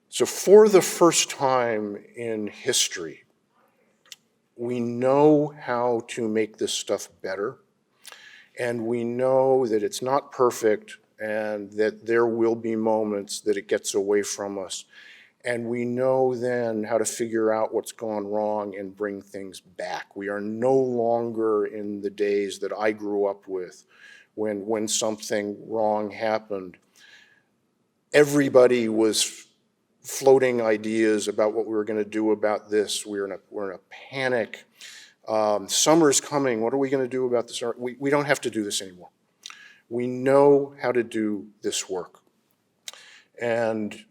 So for the first time in history, we know how to make this stuff better. And we know that it's not perfect and that there will be moments that it gets away from us. And we know then how to figure out what's gone wrong and bring things back. We are no longer in the days that I grew up with when something wrong happened. Everybody was floating ideas about what we were going to do about this. We're in a panic. Summer's coming. What are we going to do about this? We don't have to do this anymore. We know how to do this work. And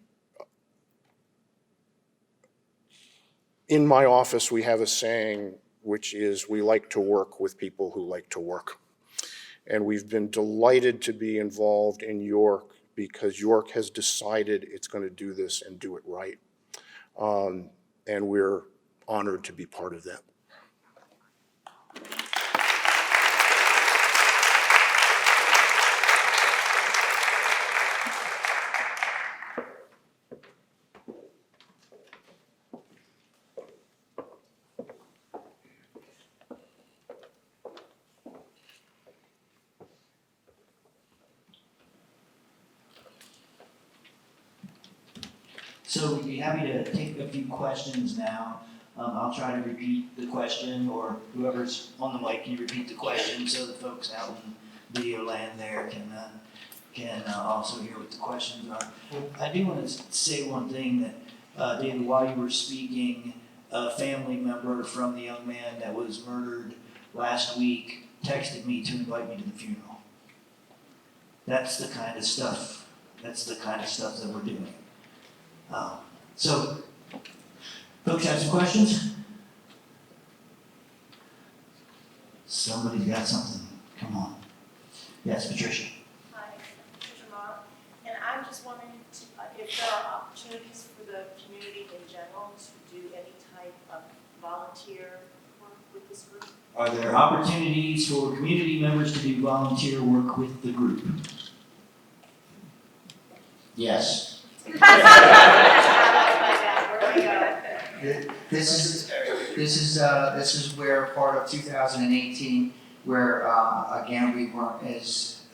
in my office, we have a saying, which is, we like to work with people who like to work. And we've been delighted to be involved in York because York has decided it's going to do this and do it right. And we're honored to be part of that. So we'd be happy to take a few questions now. I'll try to repeat the question, or whoever's on the mic can repeat the question so the folks out in video land there can also hear what the questions are. I do want to say one thing that, David, while you were speaking, a family member from the young man that was murdered last week texted me to invite me to the funeral. That's the kind of stuff that we're doing. So, folks have some questions? Somebody's got something. Come on. Yes, Patricia. Hi, Patricia Ma. And I'm just wondering if there are opportunities for the community in general to do any type of volunteer work with this group? Are there opportunities for community members to do volunteer work with the group? Yes. This is where part of 2018, where again we weren't as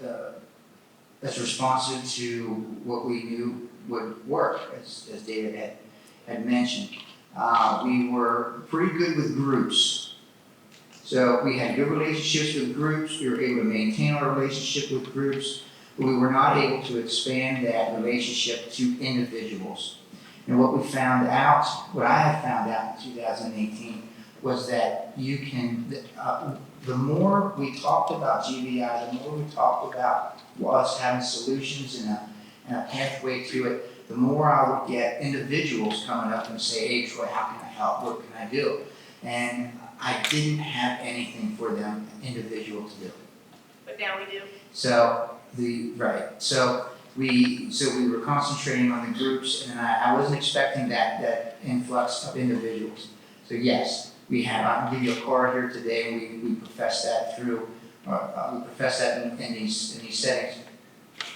responsive to what we knew would work, as David had mentioned. We were pretty good with groups, so we had good relationships with groups. We were able to maintain our relationship with groups, but we were not able to expand that relationship to individuals. And what we found out, what I have found out in 2018, was that you can, the more we talked about GVI, the more we talked about us having solutions and a pathway to it, the more I would get individuals coming up and say, hey Troy, how can I help? What can I do? And I didn't have anything for them, individual to do. But now we do. So we were concentrating on the groups, and I wasn't expecting that influx of individuals. So yes, we have. I can give you a card here today. We profess that through. We profess that in these settings,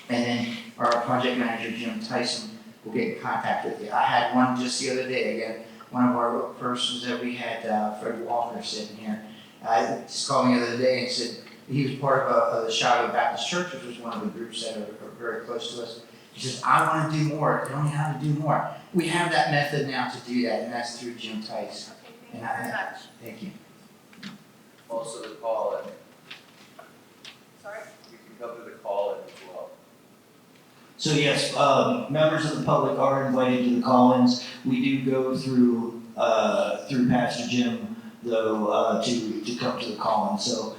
and then our project manager Jim Tyson will get in contact with you. I had one just the other day. Again, one of our persons that we had, Fred Walker, sitting here, just called me the other day and said he was part of the Chicago Baptist Church, which was one of the groups that are very close to us. He says, I want to do more. I don't know how to do more. We have that method now to do that, and that's through Jim Tice. Okay, thank you very much. Thank you. Also the call-in. Sorry? You can come to the call-in as well. So yes, members of the public are invited to the call-ins. We do go through Pastor Jim, though, to come to the call-in. So,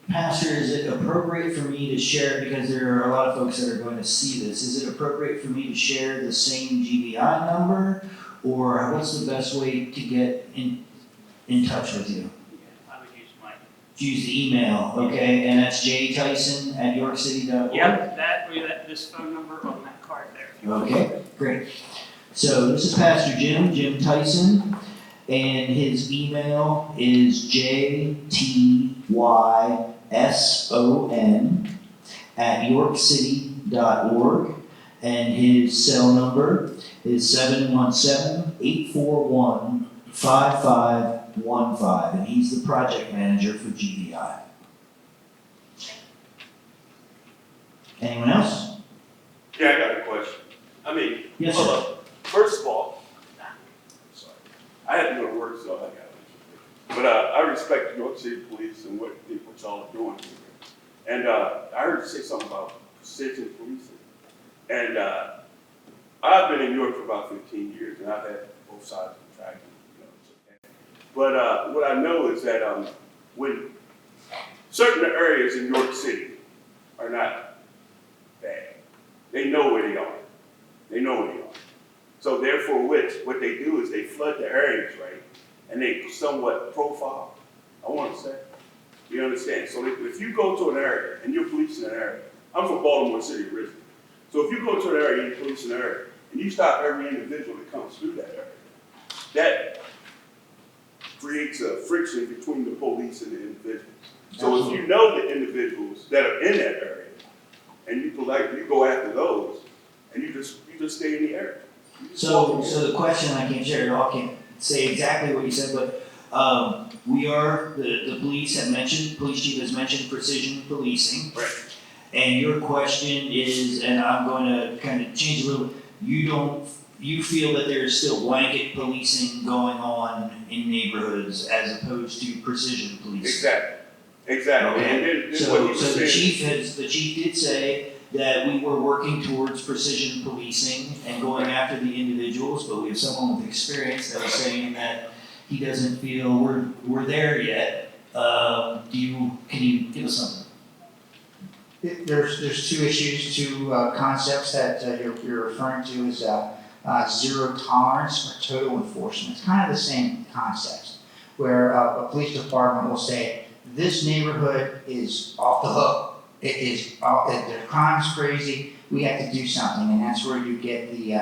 Pastor, is it appropriate for me to share, because there are a lot of folks that are going to see this, is it appropriate for me to share the same GVI number, or what's the best way to get in touch with you? I would use mine. Use the email, okay, and that's jtyson@yorkcity.org? Yep, this phone number on that card there. Okay, great. So this is Pastor Jim Tyson, and his email is jtyson@yorkcity.org, and his cell number is 717-841-5515, and he's the project manager for GVI. Anyone else? Yeah, I got a question. I mean, Yes, hold sir. up. First of all, sorry, I had to go to work, so I got it. But I respect New York City Police and what y'all are doing here. And I heard you say something about precision policing. And I've been in New York for about 15 years, and I've had both sides of the track. But what I know is that when certain areas in New York City are not bad, they know where they are. They know where they are. So therefore, what they do is they flood the areas, right? And they somewhat profile, I want to say. You understand? So if you go to an area and you're policing an area, I'm from Baltimore City originally. So if you go to an area and you're policing an area, and you stop every individual that comes through that area, that creates a friction between the police and the individuals. So if you know the individuals that are in that area, and you go after those, and you just stay in the area. So the question, I can't share it all, can't say exactly what you said, but we are, the police chief has mentioned precision policing. Right. And your question is, and I'm going to kind of change a little bit, you feel that there is still blanket policing going on in neighborhoods as opposed to precision policing? Exactly. Okay. And then So what he was the saying- chief did say that we were working towards precision policing and going after the individuals, but we have someone with experience that was saying that he doesn't feel we're there yet. Can you give us something? There's two issues, two concepts that you're referring to as zero tolerance or total enforcement. It's kind of the same concepts, where a police department will say, this neighborhood is off the hook. The crime's crazy, we have to do something, and that's where you get the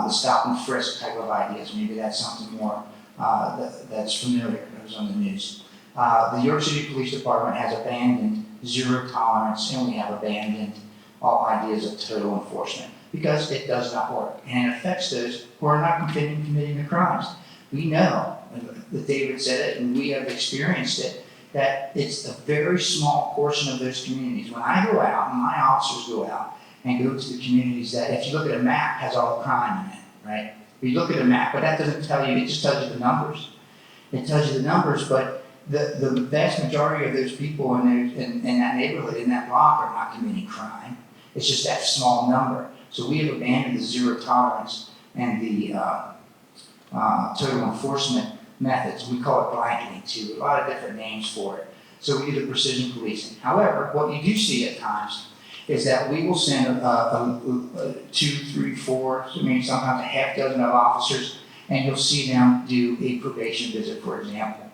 stop and frisk type of ideas. Maybe that's something more that's familiar, that was on the news. The York City Police Department has abandoned zero tolerance, and we have abandoned all ideas of total enforcement, because it does not work, and it affects those who are not committing the crimes. We know, that David said it, and we have experienced it, that it's a very small portion of those communities. When I go out, and my officers go out, and go to the communities that, if you look at a map, has all the crime in it, right? You look at a map, but that doesn't tell you, it just tells you the numbers. It tells you the numbers, but the vast majority of those people in that neighborhood, in that block, are not committing crime. It's just that small number. So we have abandoned the zero tolerance and the total enforcement methods. We call it blanketing too, a lot of different names for it. So we do the precision policing. However, what you do see at times is that we will send 2, 3, 4, sometimes a half dozen of officers, and you'll see them do a probation visit, for example.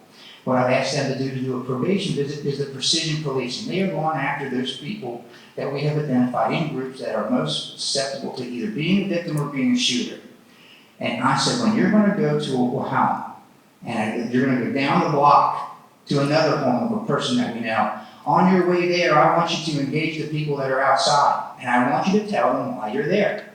What I've asked them to do a probation visit is the precision policing. They are going after those people that we have identified in groups that are most susceptible to either being a victim or being a shooter. And I said, when you're going to go to a home, and you're going to go down the block to another home of a person that we know, on your way there, I want you to engage the people that are outside, and I want you to tell them why you're there.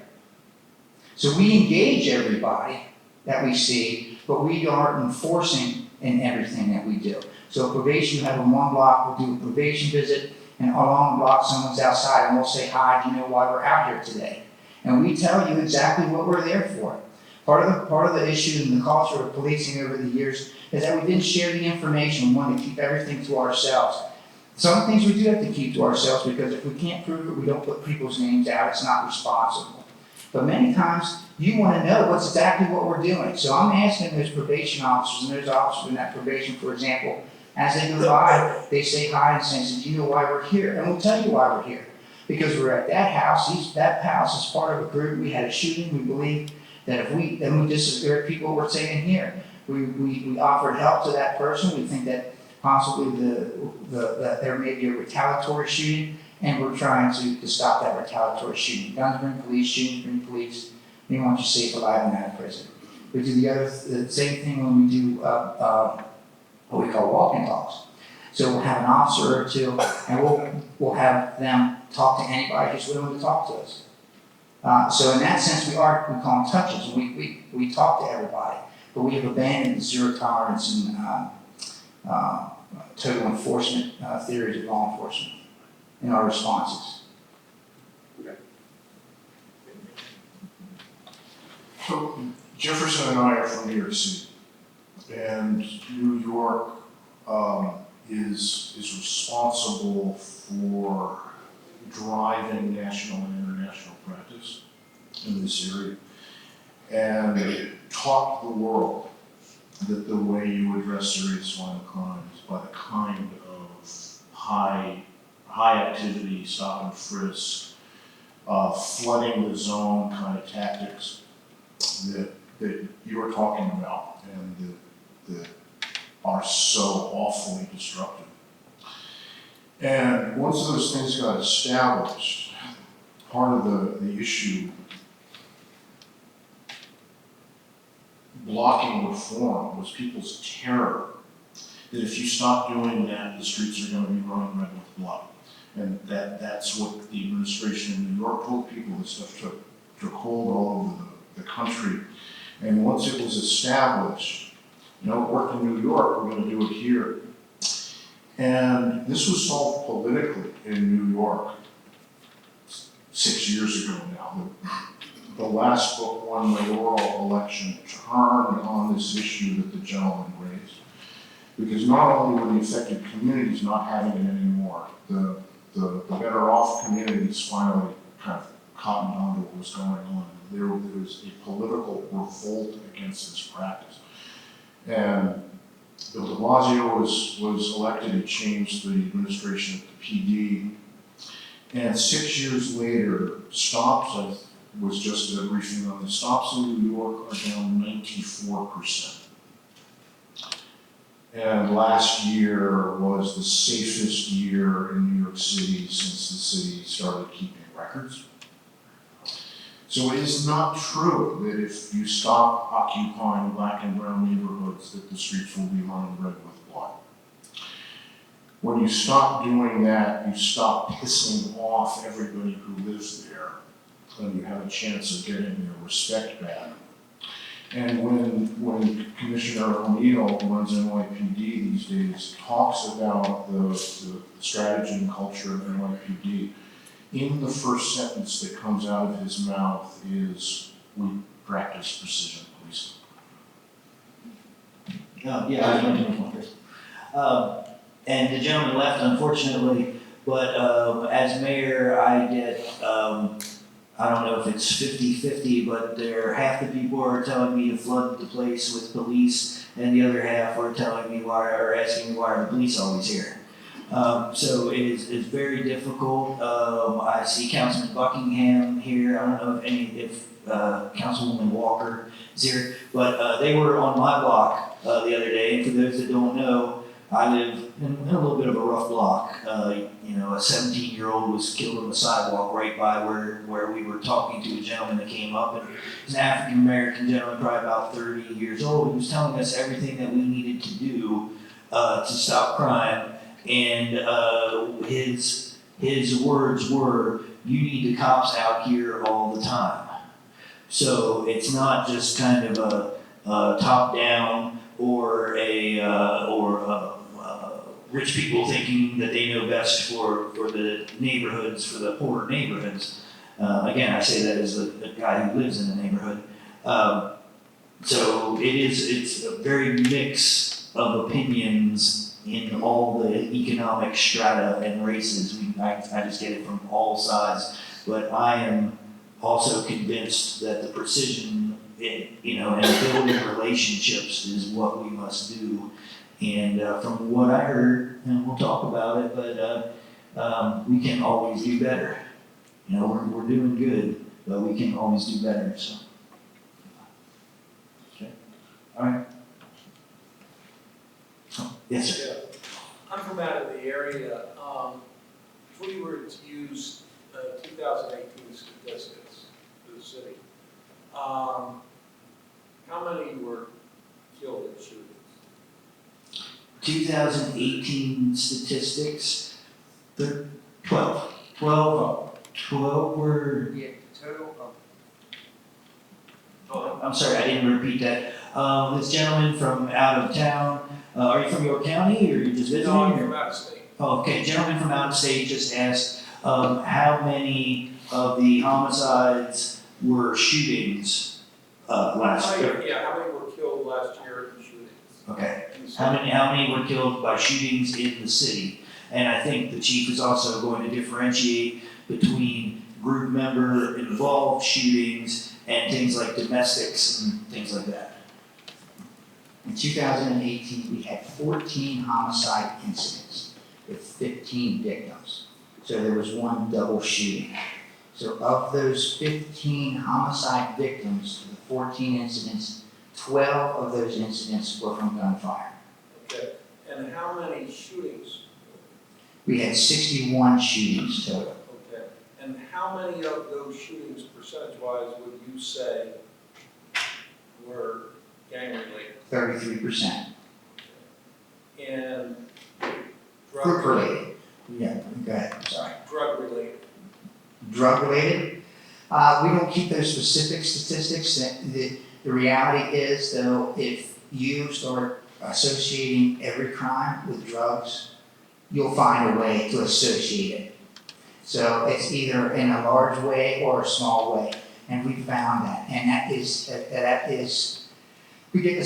So we engage everybody that we see, but we aren't enforcing in everything that we do. So probation, you have in one block, we'll do a probation visit, and along the block, someone's outside, and we'll say, hi, do you know why we're out here today? And we tell you exactly what we're there for. Part of the issue in the culture of policing over the years is that we didn't share the information. We wanted to keep everything to ourselves. Some things we do have to keep to ourselves because if we can't prove it, we don't put people's names out. It's not responsible. But many times, you want to know what's exactly what we're doing. So I'm asking those probation officers and those officers in that probation, for example, as they go by, they say hi and say, do you know why we're here? And we'll tell you why we're here. Because we're at that house. That house is part of a group. We had a shooting. We believe that if we, and we disagree with people we're saying here, we offered help to that person. We think that possibly that there may be a retaliatory shooting, and we're trying to stop that retaliatory shooting. Guns bring police, shootings bring police. We want you safe, alive, and out of prison. We do the same thing when we do what we call walk-in talks. So we'll have an officer or two, and we'll have them talk to anybody who's willing to talk to us. So in that sense, we call them touches. We talk to everybody, but we have abandoned zero tolerance and total enforcement theories of law enforcement in our responses. Okay. So Jefferson and I are from New York City, and New York is responsible for driving national and international practice in this area, and it taught the world that the way you address serious violent crime is by the kind of high activity, stop and frisk, flooding the zone kind of tactics that you were talking about and that are so awfully destructive. And once those things got established, part of the issue blocking reform was people's terror that if you stop doing that, the streets are going to be running red with blood. And that's what the administration in New York told people. This stuff took hold all over the country. And once it was established, it worked in New York, we're going to do it here. And this was solved politically in New York 6 years ago now. The last but one mayoral election turned on this issue that the gentleman raised. Because not only were the affected communities not having it anymore, the better off communities finally kind of cottoned on to what was going on. There was a political revolt against this practice. And Bill de Blasio was elected. He changed the administration at the PD. And 6 years later, stops, was just a briefing on the stops in New York are down 94%. And last year was the safest year in New York City since the city started keeping records. So it is not true that if you stop occupying black and brown neighborhoods that the streets will be running red with blood. When you stop doing that, you stop pissing off everybody who lives there, and you have a chance of getting their respect back. And when Commissioner O'Neill, who runs NYPD these days, talks about the strategy and culture of NYPD, in the first sentence that comes out of his mouth is, we practice precision policing. Yeah, I was going to make one first. And the gentleman left, unfortunately, but as mayor, I get, I don't know if it's 50-50, but half the people are telling me to flood the place with police, and the other half are telling me asking me why are the police always here. So it's very difficult. I see Councilman Buckingham here. I don't know if Councilwoman Walker is here, but they were on my block the other day. And for those that don't know, I live in a little bit of a rough block. A 17-year-old was killed on the sidewalk right by where we were talking to a gentleman that came up, and he's an African-American gentleman, probably about 30 years old. He was telling us everything that we needed to do to stop crime. And his words were, you need the cops out here all the time. So it's not just kind of top down or rich people thinking that they know best for the neighborhoods, for the poorer neighborhoods. Again, I say that as a guy who lives in the neighborhood. So it's a very mix of opinions in all the economic strata and races. I just get it from all sides. But I am also convinced that the precision, and building relationships is what we must do. And from what I heard, and we'll talk about it, but we can always do better. We're doing good, but we can always do better. So, okay, all right. Oh, yes, sir. Yeah. I'm from out of the area. If we were to use 2018 statistics for the city, how many were killed in shootings? 2018 statistics, 12. 12 were. Yeah, total of. I'm sorry, I didn't repeat that. This gentleman from out of town, are you from York County or are you just visiting? No, I'm from out of state. Oh, okay, gentleman from out of state just asked how many of the homicides were shootings last year? Yeah, how many were killed last year in shootings? Okay, how many were killed by shootings in the city? And I think the chief is also going to differentiate between group member involved shootings and things like domestics and things like that. In 2018, we had 14 homicide incidents with 15 victims. So there was one double shooting. So of those 15 homicide victims, the 14 incidents, 12 of those incidents were from gunfire. Okay, and how many shootings? We had 61 shootings total. Okay, and how many of those shootings, percentage-wise, would you say were gang-related? 33%. And Group related. Yeah, go ahead, I'm sorry. Drug-related? Drug related? We don't keep those specific statistics. The reality is, though, if you start associating every crime with drugs, you'll find a way to associate it. So it's either in a large way or a small way, and we found that. And it's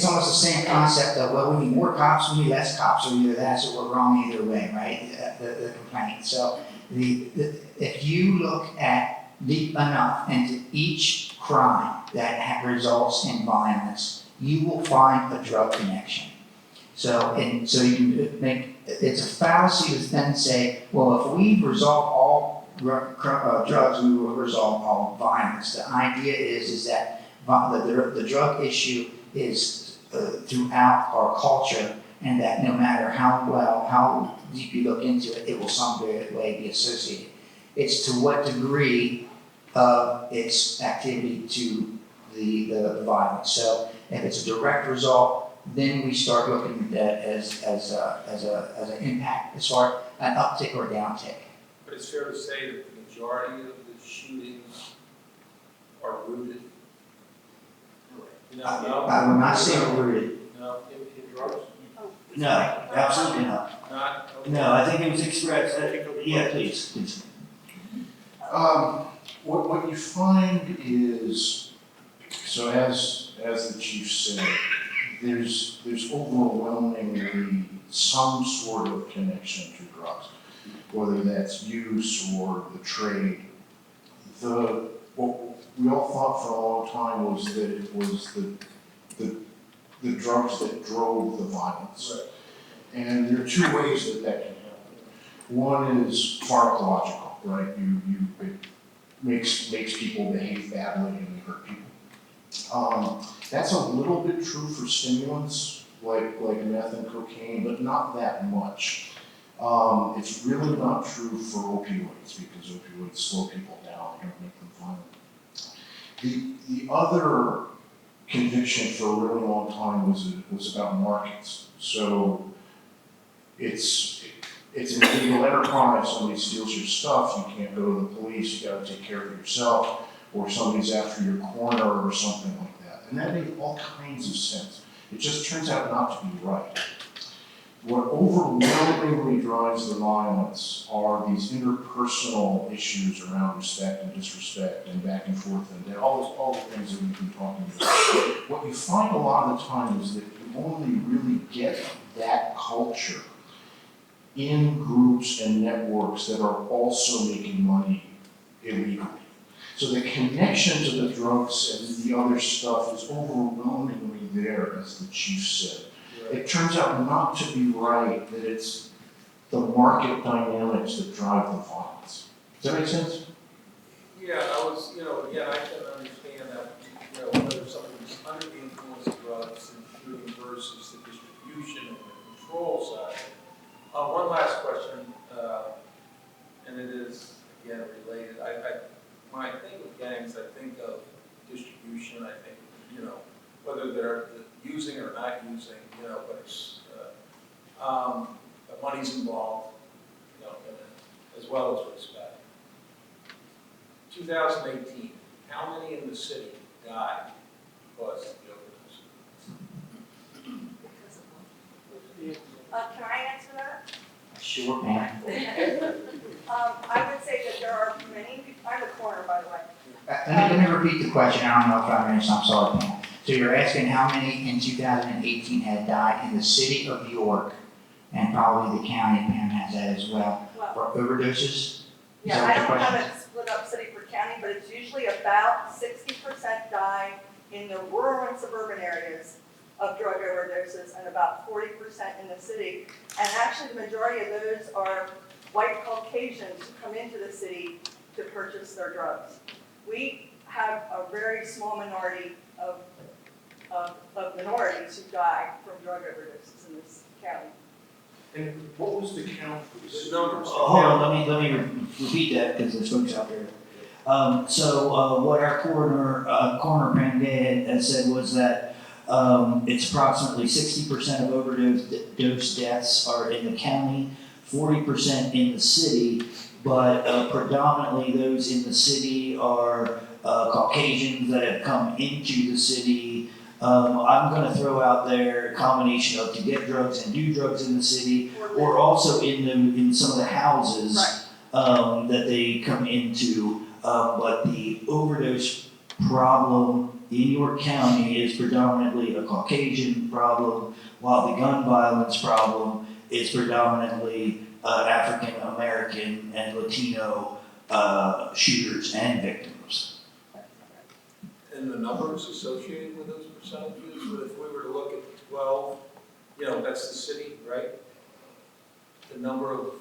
almost the same concept of, well, we need more cops, we need less cops, or either that, so we're wrong either way, right? The complaint. So if you look at deep enough into each crime that results in violence, you will find a drug connection. So you can make, it's a fallacy to then say, well, if we resolve all drugs, we will resolve all violence. The idea is that the drug issue is throughout our culture, and that no matter how deep you look into it, it will some way be associated. It's to what degree of its activity to the violence. So if it's a direct result, then we start looking at that as an impact, as far as an uptick or downtick. But it's fair to say that the majority of the shootings are rooted. I would not say rooted. No, in drugs? No, absolutely not. Not? Okay. No, I think it was expressed. Yeah, please. What you find is, so as the chief said, there's overwhelmingly some sort of connection to drugs, whether that's use or the trade. What we all thought for a long time was that it was the drugs that drove the violence. Right. And there are two ways that can happen. One is pharmacological, right? It makes people behave badly and they hurt people. That's a little bit true for stimulants like meth and cocaine, but not that much. It's really not true for opioids, because opioids slow people down, they don't make them violent. The other conviction for a really long time was about markets. So it's an illegal enterprise. Somebody steals your stuff, you can't go to the police, you got to take care of it yourself, or somebody's after your corner or something like that. And that made all kinds of sense. It just turns out not to be right. What overwhelmingly drives the violence are these interpersonal issues around respect and disrespect and back and forth and all the things that we've been talking about. What you find a lot of the time is that you only really get that culture in groups and networks that are also making money illegally. So the connection to the drugs and the other stuff is overwhelmingly there, as the chief said. It turns out not to be right that it's the market dynamics that drive the violence. Does that make sense? Yeah, again, I can understand that, whether somebody's under the influence of drugs and shooting versus the distribution and the control side. One last question, and it is, again, related. When I think of gangs, I think of distribution, I think, whether they're using or not using, but it's, money's involved, as well as respect. 2018, how many in the city died because of the overdose? Can I answer that? Sure, ma'am. I would say that there are many, I'm the coroner, by the way. Let me repeat the question. I don't know if I understand. I'm sorry, Pam. So you're asking how many in 2018 had died in the city of York, and probably the county, Pam has that as well, for overdoses? Yeah, I don't have it split up city per county, but it's usually about 60% die in the rural and suburban areas of drug overdoses and about 40% in the city. And actually the majority of those are white Caucasians who come into the city to purchase their drugs. We have a very small minority of minorities who die from drug overdoses in this county. And what was the count for the numbers? Hold on, let me repeat that because there's folks out there. What our coroner Pam had said was that it's approximately 60% of overdose deaths are in the county, 40% in the city, but predominantly those in the city are Caucasians that have come into the city. I'm going to throw out there a combination of to get drugs and do drugs in the city, or also in some of the houses that they come into. But the overdose problem in York County is predominantly a Caucasian problem, while the gun violence problem is predominantly African American and Latino shooters and victims. And the numbers associated with those percentages, if we were to look at 12, that's the city, right? The number of,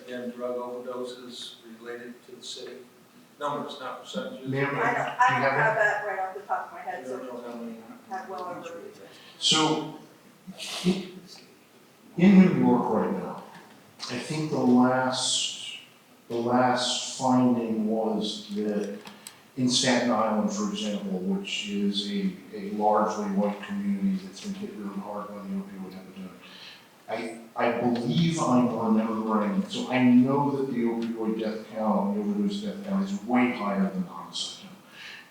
again, drug overdoses related to the city. Numbers, not percentages. Ma'am, I don't have that right off the top of my head, I so don't know how many. have well over. So, in New York right now, I think the last finding was that in Staten Island, for example, which is a largely white community that's been hit really hard by the opioid epidemic, I believe I'm remembering, so I know that the opioid death count, the overdose death count is way higher than the homicide count.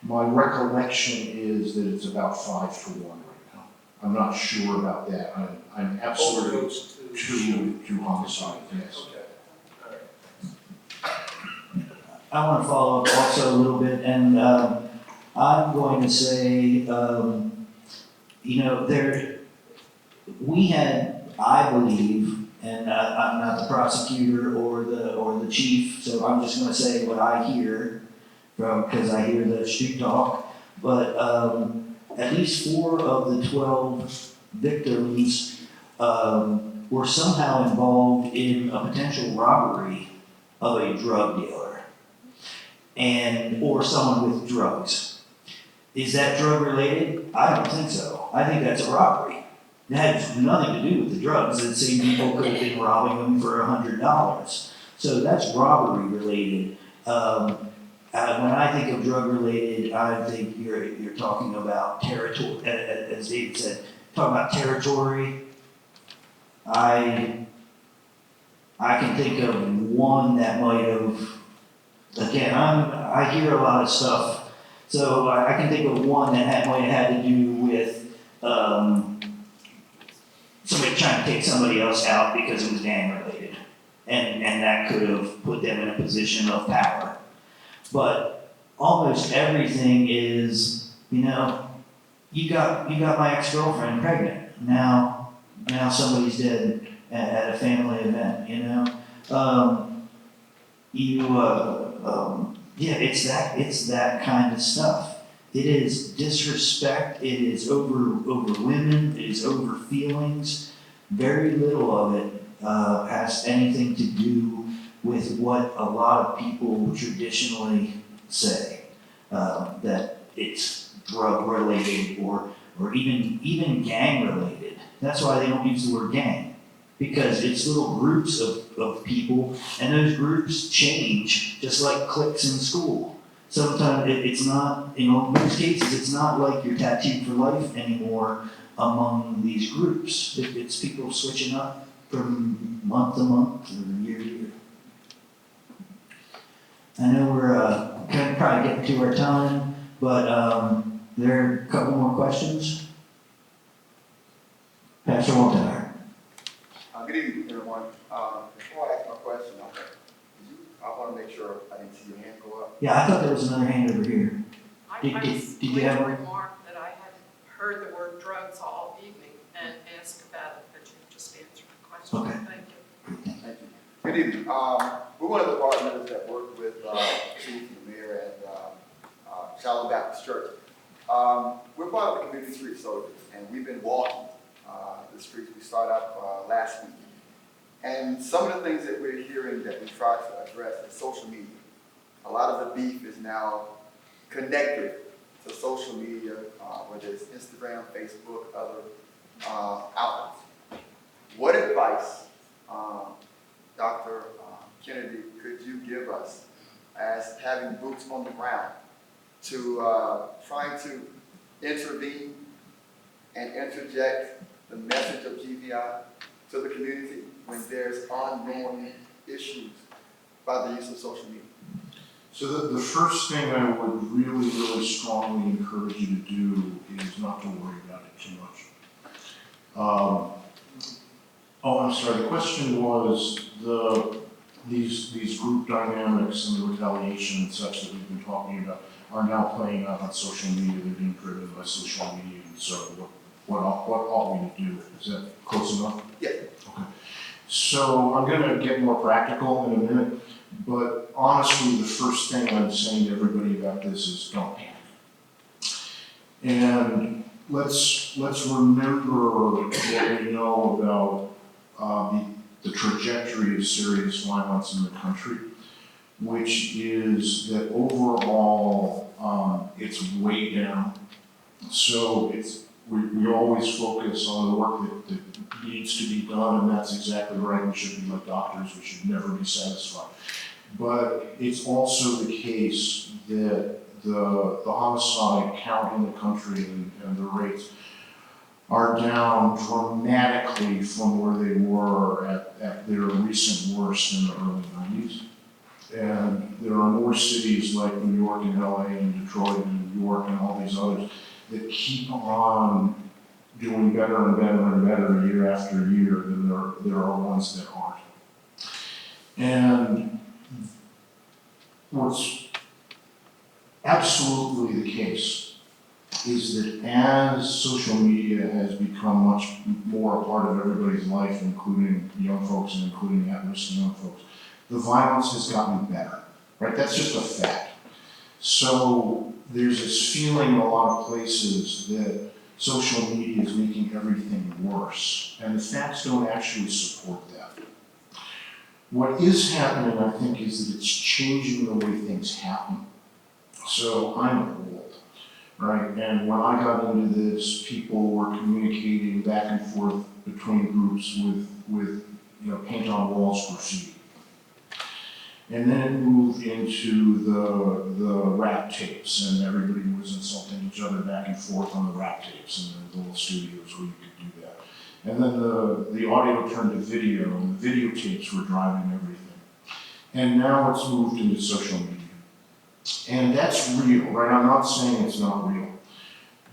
My recollection is that it's about 5 to 1 right now. I'm not sure about that. I'm absolutely Overdose to homicide, yes. Okay, all right. I want to follow up also a little bit, and I'm going to say, we had, I believe, and I'm not the prosecutor or the chief, so I'm just going to say what I hear because I hear the street talk. But at least 4 of the 12 victims were somehow involved in a potential robbery of a drug dealer. Or someone with drugs. Is that drug related? I don't think so. I think that's a robbery. It had nothing to do with the drugs. The same people could have been robbing them for $100. So that's robbery related. When I think of drug related, I think you're talking about territory, as David said, talking about territory. I can think of one that might have. Again, I hear a lot of stuff So I can think of one that might have had to do with somebody trying to take somebody else out because it was gang related. And that could have put them in a position of power. But almost everything is, you got my ex-girlfriend pregnant. Now somebody's dead at a family event, yeah, it's that kind of stuff. It is disrespect, it is over women, it is over feelings. Very little of it has anything to do with what a lot of people traditionally say, that it's drug related or even gang related. That's why they don't use the word gang, because it's little groups of people, and those groups change just like cliques in school. Sometimes it's not, in most cases, it's not like you're tattooed for life anymore among these groups. It's people switching up from month to month or year to year. I know we're probably getting to our time, but there are a couple more questions. Pastor Walter. Good evening, everyone. Before I ask my question, I want to make sure I didn't see your hand go up. Yeah, I thought there was another hand over here. Did you have one? Remark that I had heard the word drugs all evening and asked about it, but you just answered the question. Okay. Thank you. Thank you. Good evening. We're one of the board members that work with Chief and the Mayor at Shallow Baptist Church. We're part of the Community Street Soldiers, and we've been walking the streets. We started up last week. And some of the things that we're hearing that we try to address is social media. A lot of the beef is now connected to social media, whether it's Instagram, Facebook, other outlets. What advice, Dr. Kennedy, could you give us as having boots on the ground to trying to intervene and interject the message of GVI to the community when there's ongoing issues by the use of social media? So the first thing I would really, really strongly encourage you to do is not to worry about it too much. I'm sorry, the question was these group dynamics and the retaliation and such that we've been talking about are now playing out on social media. They're being driven by social media, and so what ought we to do? Is that close enough? Yeah. Okay. So I'm going to get more practical in a minute, but honestly, the first thing I'm saying to everybody about this is don't panic. And let's remember what we know about the trajectory of serious violence in the country, which is that overall it's way down. So we always focus on the work that needs to be done, and that's exactly right. We should be like doctors. We should never be satisfied. But it's also the case that the homicide count in the country and the rates are down dramatically from where they were at their recent worst in the early 90s. And there are more cities like New York and LA and Detroit and New York and all these others that keep on doing better and better and better year after year than there are ones that aren't. And what's absolutely the case is that as social media has become much more a part of everybody's life, including young folks and including at-risk young folks, the violence has gotten better, right? That's just a fact. So there's this feeling in a lot of places that social media is making everything worse, and the facts don't actually support that. What is happening, I think, is that it's changing the way things happen. So I'm old, right? And when I got into this, people were communicating back and forth between groups with paint on walls graffiti. And then it moved into the rap tapes, and everybody was insulting each other back and forth on the rap tapes, and the little studios where you could do that. And then the audio turned to video, and the videotapes were driving everything. And now it's moved into social media. And that's real, right? I'm not saying it's not real.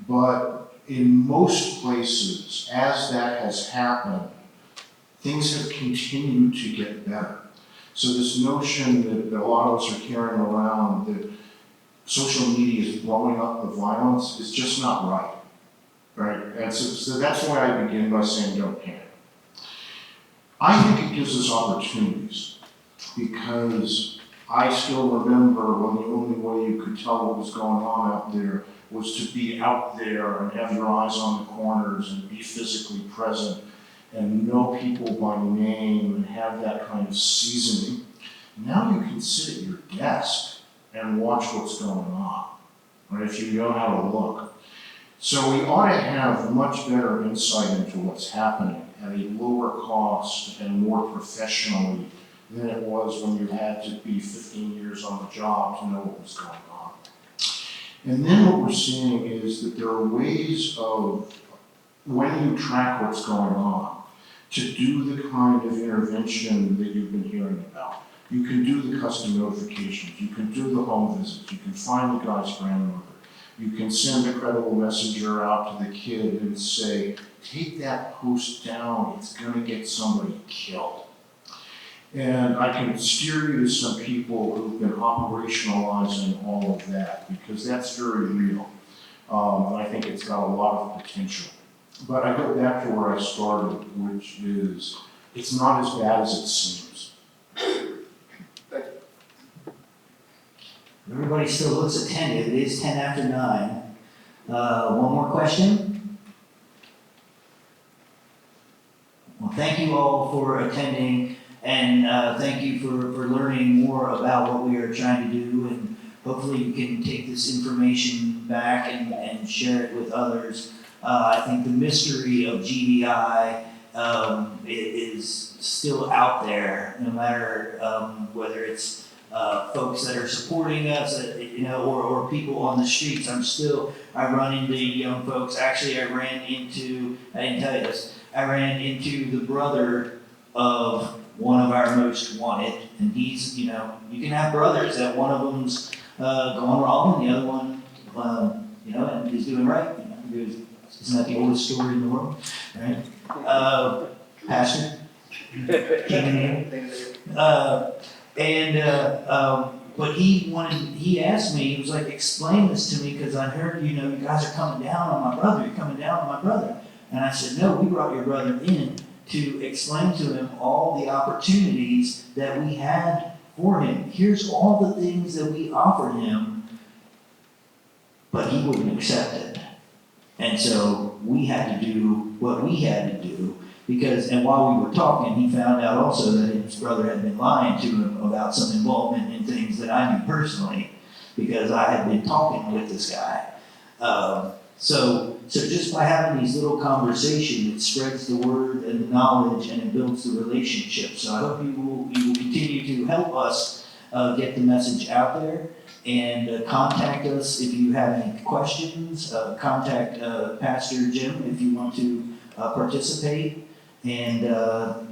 But in most places, as that has happened, things have continued to get better. So this notion that a lot of us are carrying around that social media is blowing up the violence is just not right, right? And so that's why I begin by saying don't panic. I think it gives us opportunities because I still remember when the only way you could tell what was going on out there was to be out there and have your eyes on the corners and be physically present and know people by name and have that kind of seasoning. Now you can sit at your desk and watch what's going on, right, if you know how to look. So we ought to have much better insight into what's happening at a lower cost and more professionally than it was when you had to be 15 years on the job to know what was going on. And then what we're seeing is that there are ways of, when you track what's going on, to do the kind of intervention that you've been hearing about. You can do the custom notifications, you can do the home visits, you can find the guy's grandmother, you can send a credible messenger out to the kid and say, take that post down, it's gonna get somebody killed. And I can steer you to some people who've been operationalizing all of that because that's very real. And I think it's got a lot of potential. But I go back to where I started, which is, it's not as bad as it seems. Everybody still looks attentive. It is 10 after 9. One more question? Well, thank you all for attending, and thank you for learning more about what we are trying to do, and hopefully you can take this information back and share it with others. I think the mystery of GVI is still out there, no matter whether it's folks that are supporting us, or people on the streets. I run into young folks. Actually, I didn't tell you this, I ran into the brother of one of our most wanted, and he's, you can have brothers that one of them's going wrong and the other one, and he's doing right. Isn't that the oldest story in the world, right? Pastor? But he asked me, he was like, explain this to me, because I heard, you guys are coming down on my brother, you're coming down on my brother. And I said, no, we brought your brother in to explain to him all the opportunities that we had for him. Here's all the things that we offered him, but he wouldn't accept it. And so we had to do what we had to do, and while we were talking, he found out also that his brother had been lying to him about some involvement in things that I knew personally, because I had been talking with this guy. So just by having these little conversations, it spreads the word and the knowledge, and it builds the relationship. So I hope you will continue to help us get the message out there. And contact us if you have any questions. Contact Pastor Jim if you want to participate. And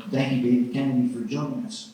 thank you, David Kennedy, for joining us.